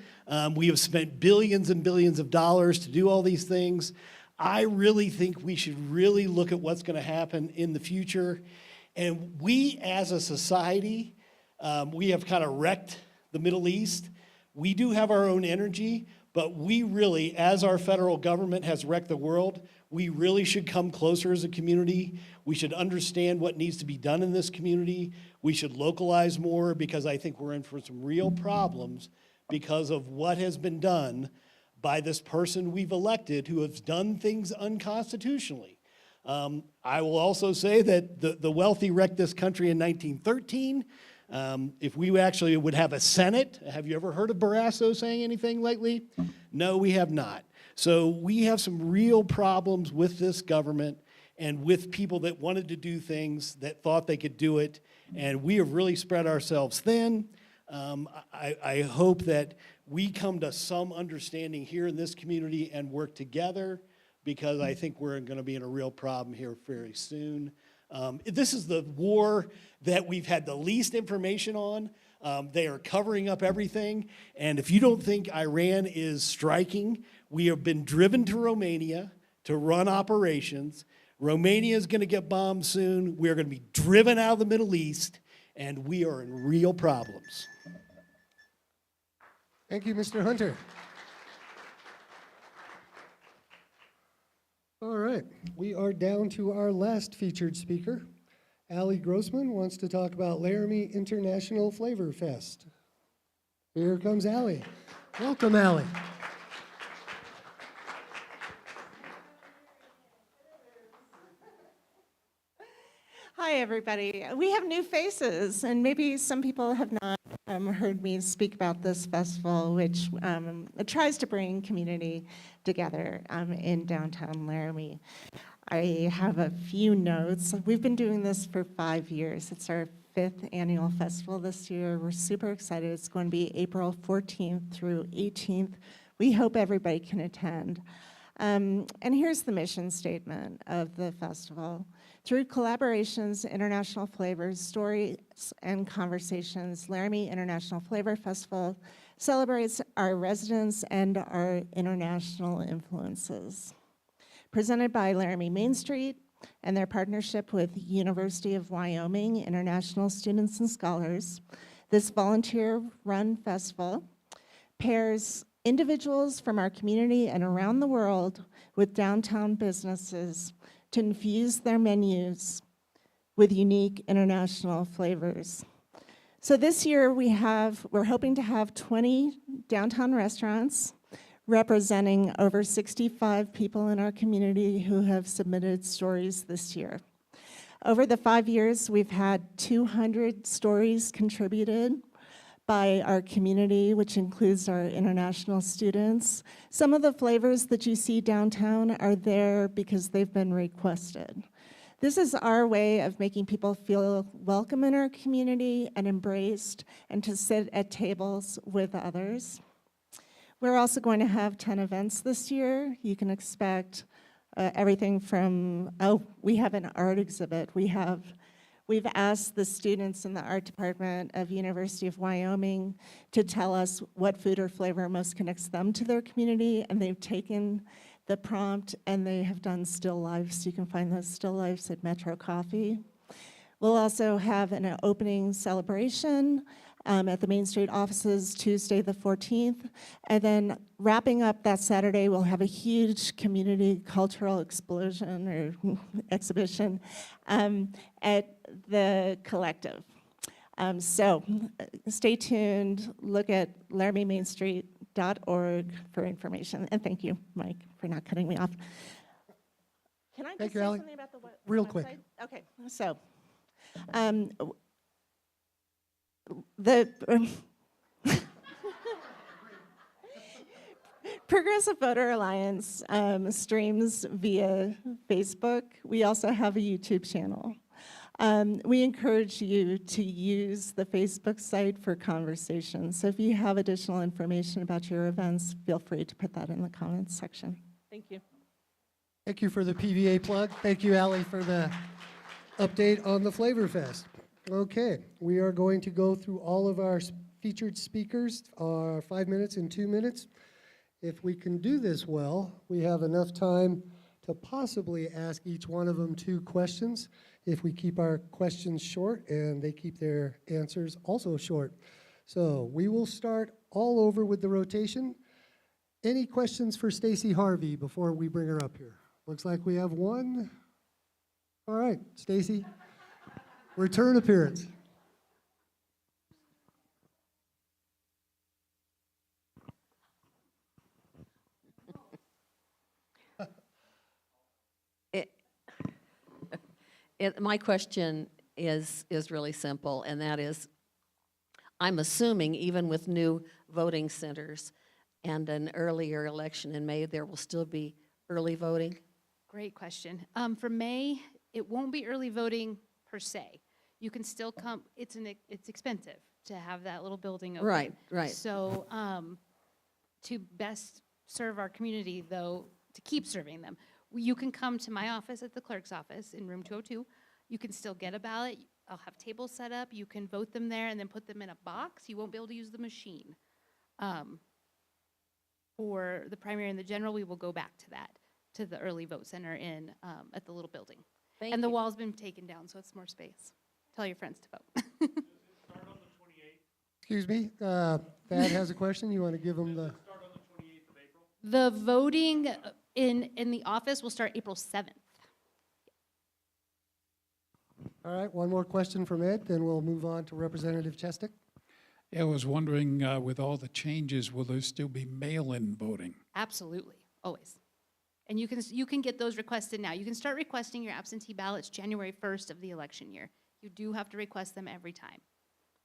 We have spent billions and billions of dollars to do all these things. I really think we should really look at what's going to happen in the future. And we as a society, we have kind of wrecked the Middle East. We do have our own energy, but we really, as our federal government has wrecked the world, we really should come closer as a community. We should understand what needs to be done in this community. We should localize more because I think we're in for some real problems because of what has been done by this person we've elected who has done things unconstitutionally. I will also say that the wealthy wrecked this country in 1913. If we actually would have a Senate, have you ever heard of Barrasso saying anything lately? No, we have not. So we have some real problems with this government and with people that wanted to do things that thought they could do it, and we have really spread ourselves thin. I hope that we come to some understanding here in this community and work together because I think we're going to be in a real problem here very soon. This is the war that we've had the least information on. They are covering up everything. And if you don't think Iran is striking, we have been driven to Romania to run operations. Romania is going to get bombed soon. We are going to be driven out of the Middle East, and we are in real problems. Thank you, Mr. Hunter. All right, we are down to our last featured speaker. Allie Grossman wants to talk about Laramie International Flavor Fest. Here comes Allie. Welcome, Allie. Hi, everybody. We have new faces, and maybe some people have not heard me speak about this festival, which tries to bring community together in downtown Laramie. I have a few notes. We've been doing this for 5 years. It's our 5th annual festival this year. We're super excited. It's going to be April 14th through 18th. We hope everybody can attend. And here's the mission statement of the festival. Through collaborations, international flavors, stories, and conversations, Laramie International Flavor Festival celebrates our residents and our international influences. Presented by Laramie Main Street and their partnership with University of Wyoming International Students and Scholars, this volunteer-run festival pairs individuals from our community and around the world with downtown businesses to infuse their menus with unique international flavors. So this year we're hoping to have 20 downtown restaurants representing over 65 people in our community who have submitted stories this year. Over the 5 years, we've had 200 stories contributed by our community, which includes our international students. Some of the flavors that you see downtown are there because they've been requested. This is our way of making people feel welcome in our community and embraced, and to sit at tables with others. We're also going to have 10 events this year. You can expect everything from, we have an art exhibit. We've asked the students in the art department of University of Wyoming to tell us what food or flavor most connects them to their community, and they've taken the prompt and they have done still lifes. You can find those still lifes at Metro Coffee. We'll also have an opening celebration at the Main Street offices Tuesday the 14th. And then wrapping up that Saturday, we'll have a huge community cultural explosion or exhibition at the Collective. So stay tuned, look at LaramieMainStreet.org for information. And thank you, Mike, for not cutting me off. Can I just Thank you, say Ally. something about the Real website? quick. Okay, so the Progressive Voter Alliance streams via Facebook. We also have a YouTube channel. We encourage you to use the Facebook site for conversations. So if you have additional information about your events, feel free to put that in the comments section. Thank you. Thank you for the PVA plug. Thank you, Ally, for the update on the Flavor Fest. Okay, we are going to go through all of our featured speakers, 5 minutes and 2 minutes. If we can do this well, we have enough time to possibly ask each one of them 2 questions if we keep our questions short and they keep their answers also short. So we will start all over with the rotation. Any questions for Stacy Harvey before we bring her up here? Looks like we have one. All right, Stacy, return appearance. My question is really simple, and that is, I'm assuming even with new voting centers and an earlier election in May, there will still be early voting? Great question. For May, it won't be early voting per se. You can still come, it's expensive to have that little building open. Right, right. So to best serve our community, though, to keep serving them, you can come to my office at the clerk's office in room 202. You can still get a ballot. I'll have tables set up. You can vote them there and then put them in a box. You won't be able to use the machine. For the primary and the general, we will go back to that, to the early vote center at the little building. And the wall's been taken down, so it's more space. Tell your friends to vote. Excuse me, Thad has a question. You want to give him the... The voting in the office will start April 7th. All right, one more question from Ed, then we'll move on to Representative Chestek. Yeah, I was wondering, with all the changes, will there still be mail-in voting? Absolutely, always. And you can get those requested now. You can start requesting your absentee ballots January 1st of the election year. You do have to request them every time.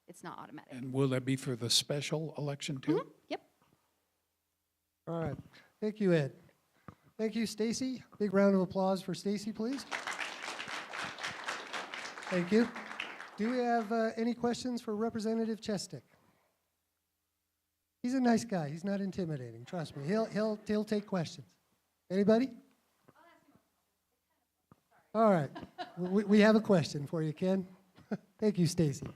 It's not automatic. And will that be for the special election too? Mm-hmm. Yep. All right, thank you, Ed. Thank you, Stacy. Big round of applause for Stacy, please. Thank you. Do we have any questions for Representative Chestek? He's a nice guy. He's not intimidating. Trust me. He'll take questions. Anybody? All right. We have a question for you, Ken. Thank you, Stacy.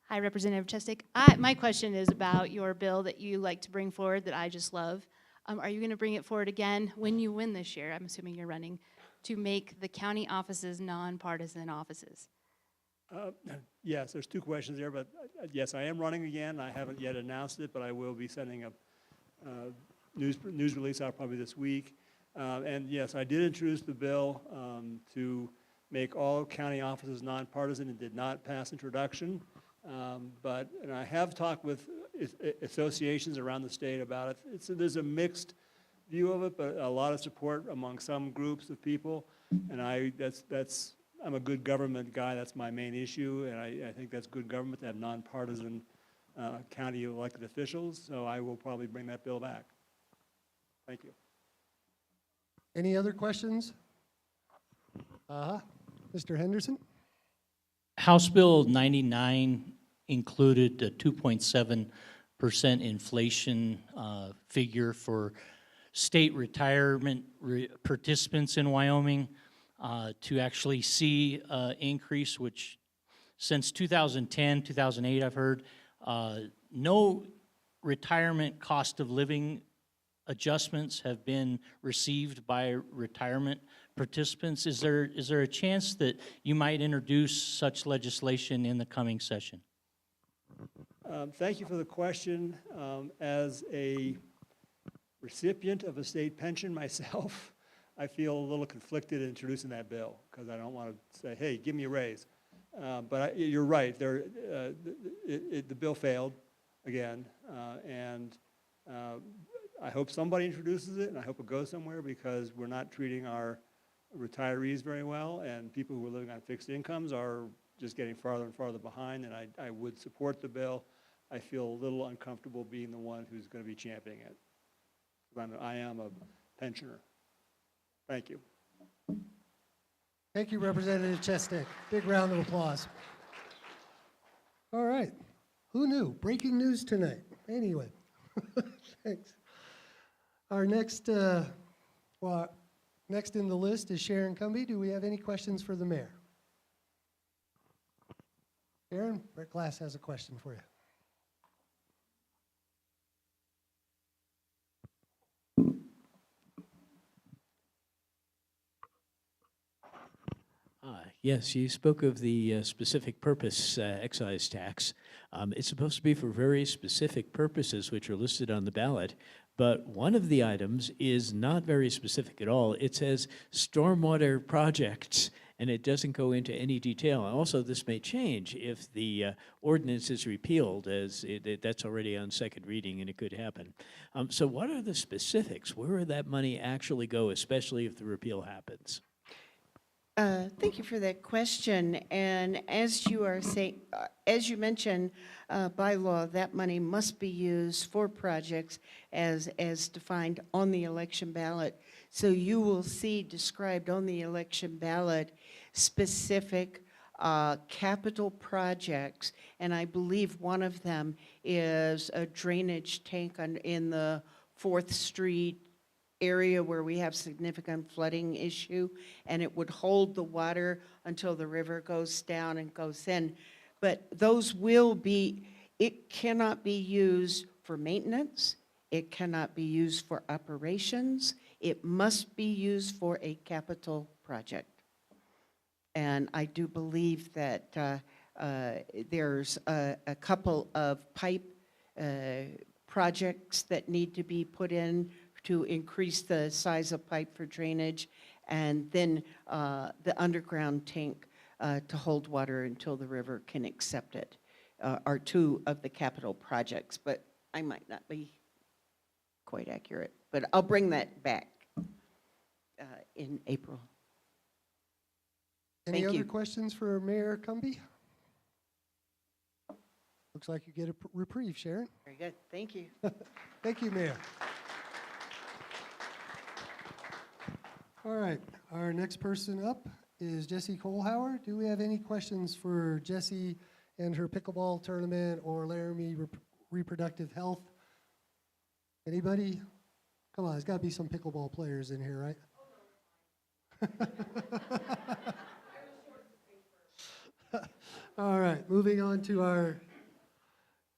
Hi, Representative Chestek. My question is about your bill that you like to bring forward that I just love. Are you going to bring it forward again when you win this year? I'm assuming you're running to make the county offices nonpartisan offices. Yes, there's 2 questions there, but yes, I am running again. I haven't yet announced it, but I will be sending a news release out probably this week. And yes, I did introduce the bill to make all county offices nonpartisan. It did not pass introduction. And I have talked with associations around the state about it. There's a mixed view of it, but a lot of support among some groups of people. And I'm a good government guy. That's my main issue. And I think that's good government to have nonpartisan county elected officials. So I will probably bring that bill back. Thank you. Any other questions? Mr. Henderson? House Bill 99 included a 2.7% inflation figure for state retirement participants in Wyoming to actually see increase, which since 2010, 2008, I've heard, no retirement cost of living adjustments have been received by retirement participants. Is there a chance that you might introduce such legislation in the coming session? Thank you for the question. As a recipient of a state pension myself, I feel a little conflicted in introducing that bill because I don't want to say, hey, give me a raise. You're right. The bill failed again, and I hope somebody introduces it, and I hope it goes somewhere because we're not treating our retirees very well, and people who are living on fixed incomes are just getting farther and farther behind, and I would support the bill. I feel a little uncomfortable being the one who's going to be championing it. I am a pensioner. Thank you. Thank you, Representative Chestek. Big round of applause. All right. Who knew? Breaking news tonight. Anyway, thanks. Our next, next in the list is Sharon Cumby. Do we have any questions for the mayor? Sharon, Brett Glass has a question for you. Yes, you spoke of the specific purpose excise tax. It's supposed to be for very specific purposes which are listed on the ballot, but one of the items is not very specific at all. It says stormwater projects, and it doesn't go into any detail. Also, this may change if the ordinance is repealed, as that's already on second reading, and it could happen. So what are the specifics? Where would that money actually go, especially if the repeal happens? Thank you for that question. And as you are saying, as you mentioned, by law, that money must be used for projects as defined on the election ballot. So you will see described on the election ballot specific capital projects, and I believe one of them is a drainage tank in the 4th Street area where we have significant flooding issue, and it would hold the water until the river goes down and goes in. But those will be, it cannot be used for maintenance, it cannot be used for operations, it must be used for a capital project. And I do believe that there's a couple of pipe projects that need to be put in to increase the size of pipe for drainage, and then the underground tank to hold water until the river can accept it are two of the capital projects, but I might not be quite accurate. But I'll bring that back in April. Any Thank other you. questions for Mayor Cumby? Looks like you get a reprieve, Sharon. Very good, thank you. Thank you, Mayor. All right, our next person up is Jessie Kohlhauer. Do we have any questions for Jessie and her pickleball tournament or Laramie reproductive health? Anybody? Come on, there's got to be some pickleball players in here, right? All right, moving on to our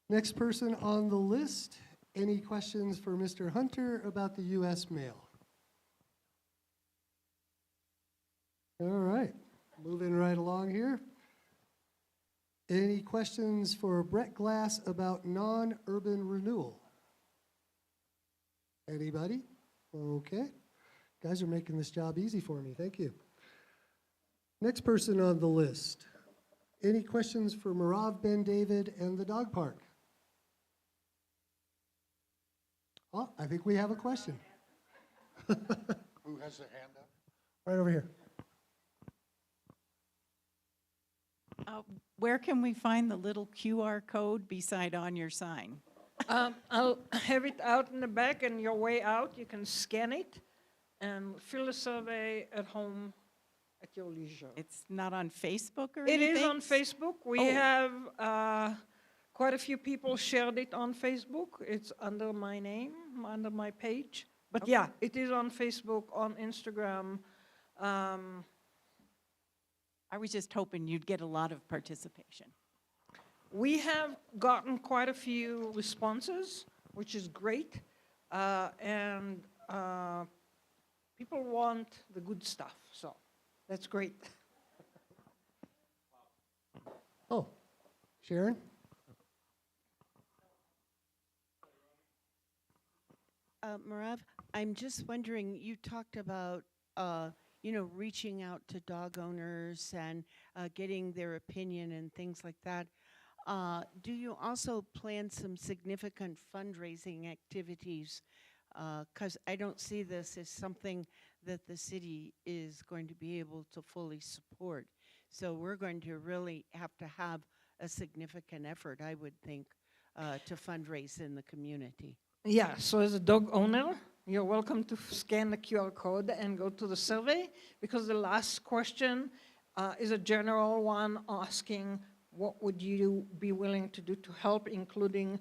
next person on the list. Any questions for Mr. Hunter about the U.S. mail? All right, moving right along here. Any questions for Brett Glass about non-urban renewal? Anybody? Okay. Guys are making this job easy for me. Thank you. Next person on the list. Any questions for Marav, Ben David, and the dog park? Oh, I think we have a question. Who has their hand up? Right over here. Where can we find the little QR code beside on your sign? I'll have it out in the back, and your way out, you can scan it and fill a survey at home at your leisure. It's not on Facebook or It anything? is on Facebook. We Oh. have quite a few people shared it on Facebook. It's under my name, under my page. But Okay. yeah, it is on Facebook, on Instagram. I was just hoping you'd get a lot of participation. We have gotten quite a few responses, which is great. And people want the good stuff, so that's great. Oh, Sharon? Marav, I'm just wondering, you talked about, reaching out to dog owners and getting their opinion and things like that. Do you also plan some significant fundraising activities? Because I don't see this as something that the city is going to be able to fully support. So we're going to really have to have a significant effort, I would think, to fundraise in the community. Yeah, so as a dog owner, you're welcome to scan the QR code and go to the survey, because the last question is a general one asking what would you be willing to do to help, including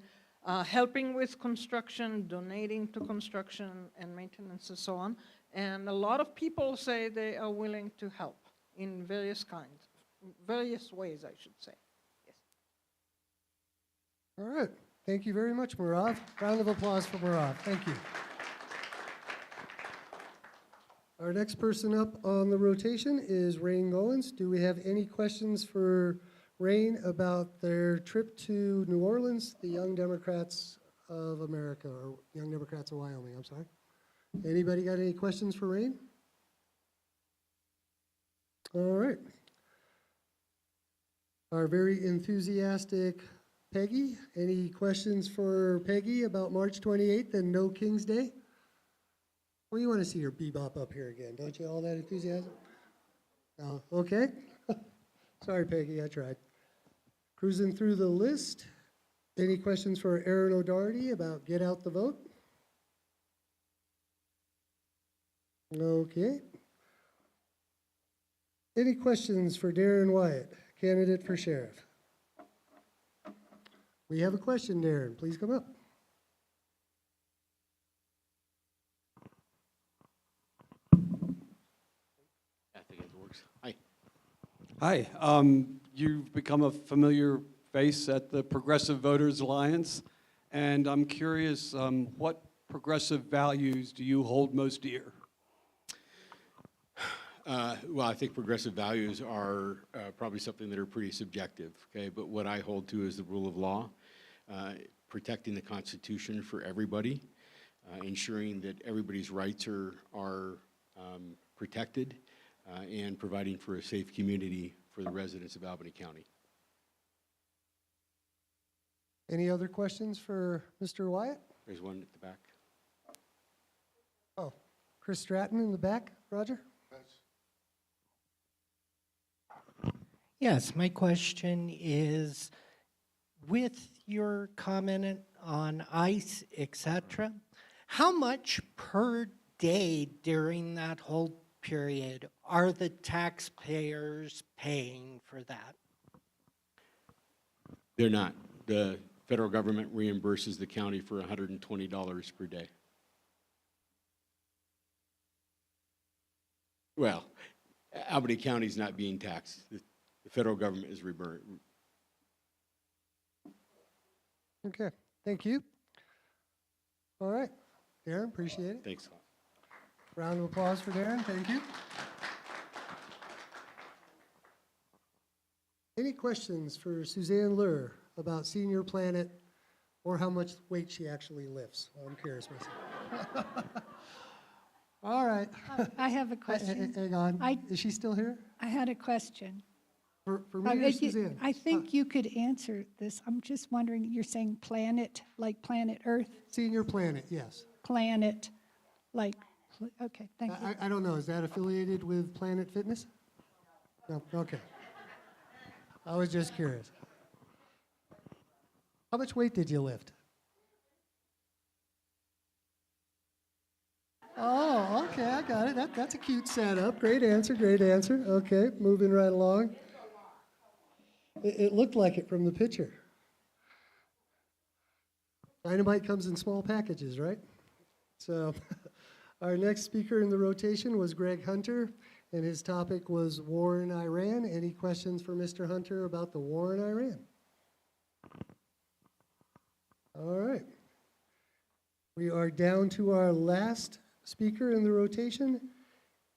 helping with construction, donating to construction and maintenance and so on. And a lot of people say they are willing to help in various ways, I should say. Yes. All right. Thank you very much, Marav. Round of applause for Marav. Thank you. Our next person up on the rotation is Rain Goins. Do we have any questions for Rain about their trip to New Orleans, the Young Democrats of America, or Young Democrats of Wyoming, I'm sorry. Anybody got any questions for Rain? All right. Our very enthusiastic Peggy, any questions for Peggy about March 28th and No King's Day? Well, you want to see her bebop up here again, don't you? All that enthusiasm? No, okay. Sorry, Peggy, I tried. Cruising through the list. Any questions for Aaron O'Doherty about get out the vote? Okay. Any questions for Darren Wyatt, candidate for sheriff? We have a question, Darren. Please come up. I think it works. Hi. Hi. You've become a familiar face at the Progressive Voters Alliance, and I'm curious, what progressive values do you hold most dear? Well, I think progressive values are probably something that are pretty subjective, okay? But what I hold to is the rule of law, protecting the Constitution for everybody, ensuring that everybody's rights are protected, and providing for a safe community for the residents of Albany County. Any other questions for Mr. Wyatt? There's one at the back. Oh, Chris Stratton in the back. Rodger? Yes, my question is, with your comment on ICE, et cetera, how much per day during that whole period are the taxpayers paying for that? They're not. The federal government reimburses the county for $120 per day. Well, Albany County's not being taxed. The federal government is reimbursing. Okay, thank you. All right, Darren, appreciate it. Thanks. Round of applause for Darren, thank you. Any questions for Suzanne Lur about Senior Planet or how much weight she actually lifts? I'm curious myself. All right. I have a question. Hang on. I- Is she still here? I had a question. For me or Suzanne? I think you could answer this. I'm just wondering, you're saying planet, like planet Earth? Senior Planet, yes. Planet, like, okay, thank you. I don't know, is that affiliated with Planet Fitness? No, okay. I was just curious. How much weight did you lift? Oh, okay, I got it. That's a cute setup. Great answer, great answer. Okay, moving right along. It looked like it from the picture. Dynamite comes in small packages, right? So our next speaker in the rotation was Greg Hunter, and his topic was war in Iran. Any questions for Mr. Hunter about the war in Iran? All right. We are down to our last speaker in the rotation.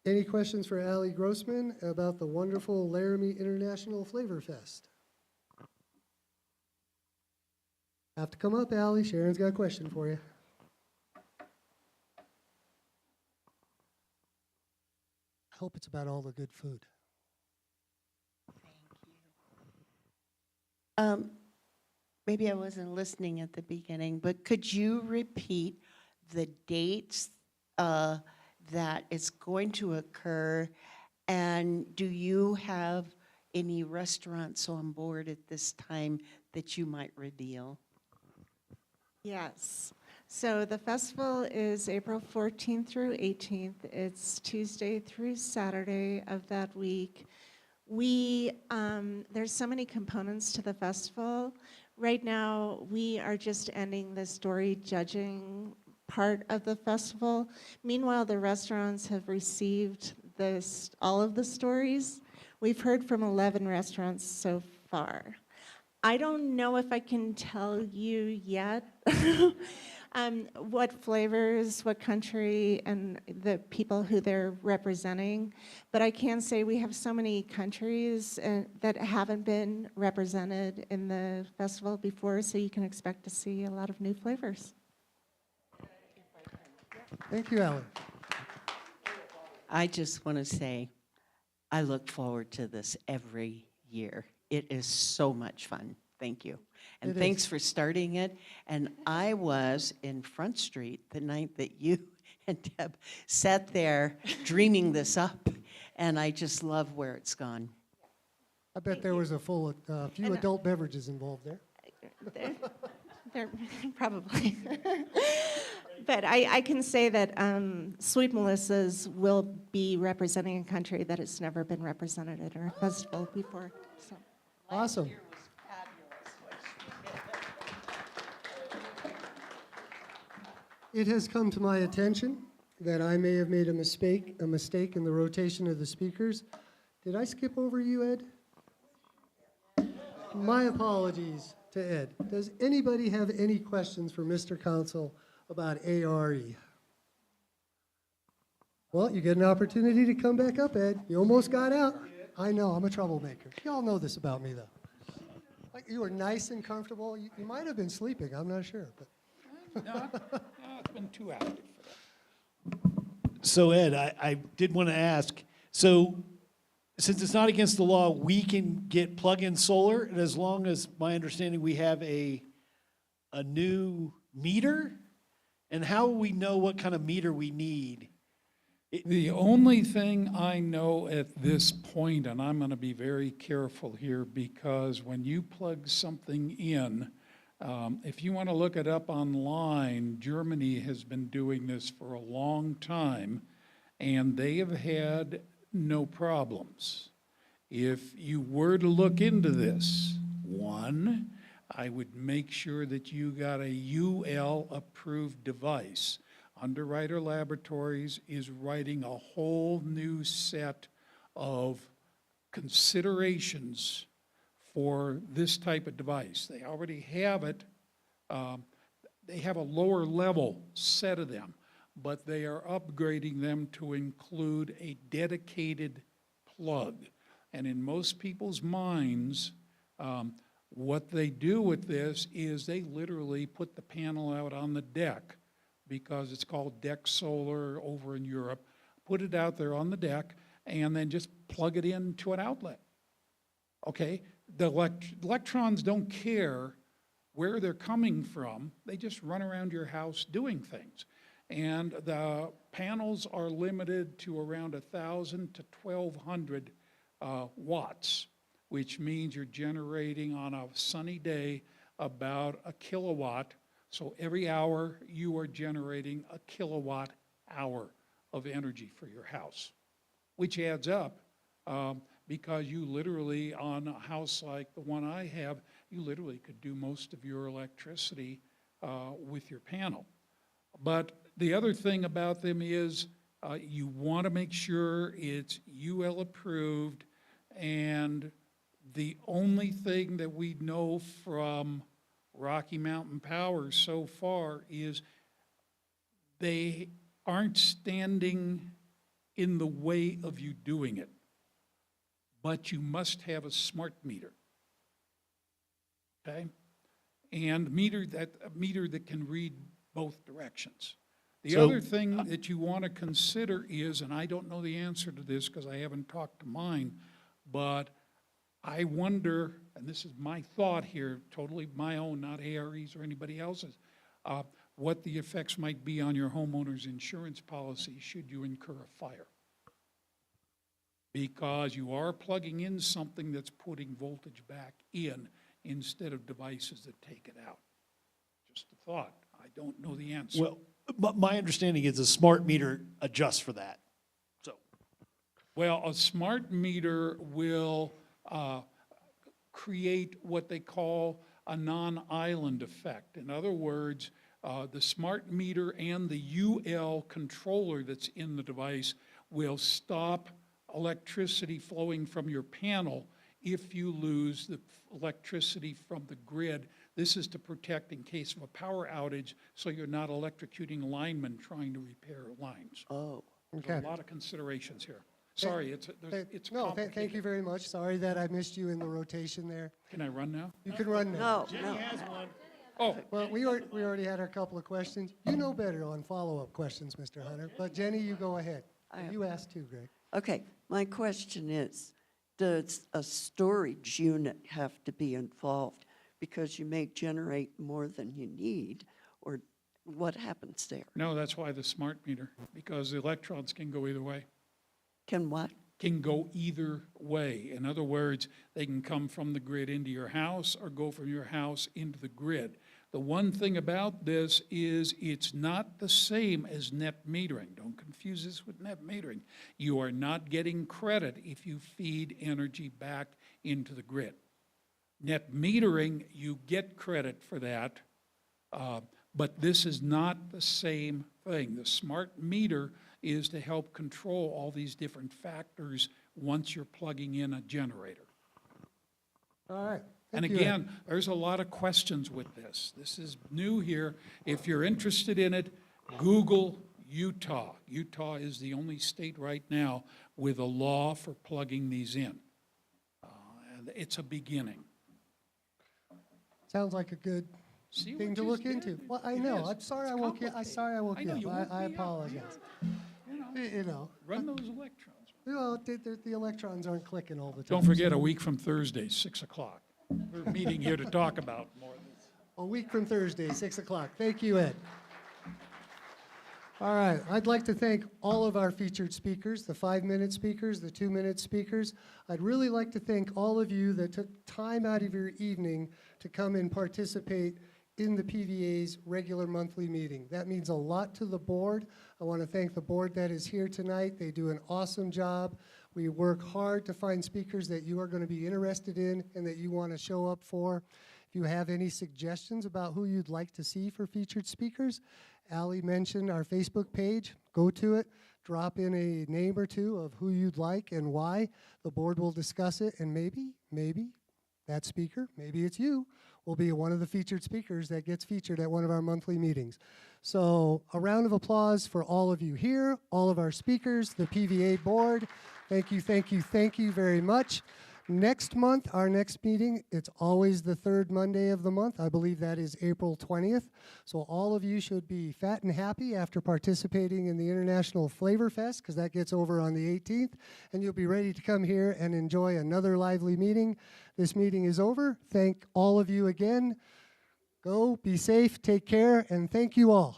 Any questions for Allie Grossman about the wonderful Laramie International Flavor Fest? Have to come up, Allie. Sharon's got a question for you. I hope it's about all the good food. Maybe I wasn't listening at the beginning, but could you repeat the dates that it's going to occur? And do you have any restaurants on board at this time that you might reveal? Yes. So the festival is April 14th through 18th. It's Tuesday through Saturday of that week. There's so many components to the festival. Right now, we are just ending the story judging part of the festival. Meanwhile, the restaurants have received all of the stories. We've heard from 11 restaurants so far. I don't know if I can tell you yet what flavors, what country, and the people who they're representing, but I can say we have so many countries that haven't been represented in the festival before, so you can expect to see a lot of new flavors. Thank you, Allie. I just want to say, I look forward to this every year. It is so much fun. Thank you. And thanks for starting it. And I was in Front Street the night that you and Deb sat there dreaming this up, and I just love where it's gone. I bet there was a few adult beverages involved there. They're probably. But I can say that Sweet Melissa's will be representing a country that has never been represented at our festival before. So. Awesome. It has come to my attention that I may have made a mistake in the rotation of the speakers. Did I skip over you, Ed? My apologies to Ed. Does anybody have any questions for Mr. Council about ARE? Well, you get an opportunity to come back up, Ed. You almost got out. I know, I'm a troublemaker. You all know this about me, though. Like, you were nice and comfortable. You might have been sleeping, I'm not sure. But. No, it's been too active for that. So Ed, I did want to ask, so since it's not against the law, we can get plug-in solar, and as long as, my understanding, we have a new meter? And how will we know what kind of meter we need? The only thing I know at this point, and I'm going to be very careful here, because when you plug something in, if you want to look it up online, Germany has been doing this for a long time, and they have had no problems. If you were to look into this, one, I would make sure that you got a UL-approved device. Underwriter Laboratories is writing a whole new set of considerations for this type of device. They already have it. They have a lower level set of them, but they are upgrading them to include a dedicated plug. And in most people's minds, what they do with this is they literally put the panel out on the deck. because it's called deck solar over in Europe. Put it out there on the deck and then just plug it into an outlet. Okay? The electrons don't care where they're coming from. They just run around your house doing things. And the panels are limited to around 1,000 to 1,200 watts, which means you're generating on a sunny day about a kilowatt. So every hour you are generating a kilowatt hour of energy for your house, which adds up because you literally, on a house like the one I have, you literally could do most of your electricity with your panel. But the other thing about them is you want to make sure it's UL approved, and the only thing that we know from Rocky Mountain Power so far is they aren't standing in the way of you doing it, but you must have a smart meter, okay? And a meter that can read both directions. The So- other thing that you want to consider is, and I don't know the answer to this because I haven't talked to mine, but I wonder, and this is my thought here, totally my own, not ARE's or anybody else's, what the effects might be on your homeowner's insurance policy should you incur a fire. Because you are plugging in something that's putting voltage back in instead of devices that take it out. Just a thought. I don't know the answer. Well, my understanding is a smart meter adjusts for that. So, Well, a smart meter will create what they call a non-island effect. In other words, the smart meter and the UL controller that's in the device will stop electricity flowing from your panel if you lose the electricity from the grid. This is to protect in case of a power outage, so you're not electrocuting linemen trying to repair lines. oh. There's Okay. a lot of considerations here. Sorry, it's No, complicated. thank you very much. Sorry that I missed you in the rotation there. Can I run now? You can run now. Jenny has one. Oh, Well, we already had our couple of questions. You know better on follow-up questions, Mr. Hunter. But Jenny, you go ahead. You asked too, Greg. Okay, my question is, does a storage unit have to be involved? Because you may generate more than you need, or what happens there? no, that's why the smart meter, because the electrons can go either way. Can what? Can go either way. In other words, they can come from the grid into your house or go from your house into the grid. The one thing about this is it's not the same as net metering. Don't confuse this with net metering. You are not getting credit if you feed energy back into the grid. Net metering, you get credit for that, but this is not the same thing. The smart meter is to help control all these different factors once you're plugging in a generator. All right. And Thank you, Ed. again, there's a lot of questions with this. This is new here. If you're interested in it, Google Utah. Utah is the only state right now with a law for plugging these in. And it's a beginning. Sounds like a good See thing what to you look did? into. Well, I It know. is. I'm sorry It's I woke you. I'm complicated. sorry I woke I know you you up. woke I me up. apologize. You know. Run those electrons. Well, the electrons aren't clicking all the time. Don't forget, a week from Thursday, 6 o'clock. We're meeting here to talk about more of this. A week from Thursday, 6 o'clock. Thank you, Ed. All right, I'd like to thank all of our featured speakers, the 5-minute speakers, the 2-minute speakers. I'd really like to thank all of you that took time out of your evening to come and participate in the PVA's regular monthly meeting. That means a lot to the board. I want to thank the board that is here tonight. They do an awesome job. We work hard to find speakers that you are going to be interested in and that you want to show up for. If you have any suggestions about who you'd like to see for featured speakers, Allie mentioned our Facebook page. Go to it, drop in a name or two of who you'd like and why. The board will discuss it, and maybe that speaker, maybe it's you, will be one of the featured speakers that gets featured at one of our monthly meetings. So a round of applause for all of you here, all of our speakers, the PVA board. Thank you very much. Next month, our next meeting, it's always the third Monday of the month. I believe that is April 20th. So all of you should be fat and happy after participating in the International Flavor Fest, because that gets over on the 18th. And you'll be ready to come here and enjoy another lively meeting. This meeting is over. Thank all of you again. Go, be safe, take care, and thank you all.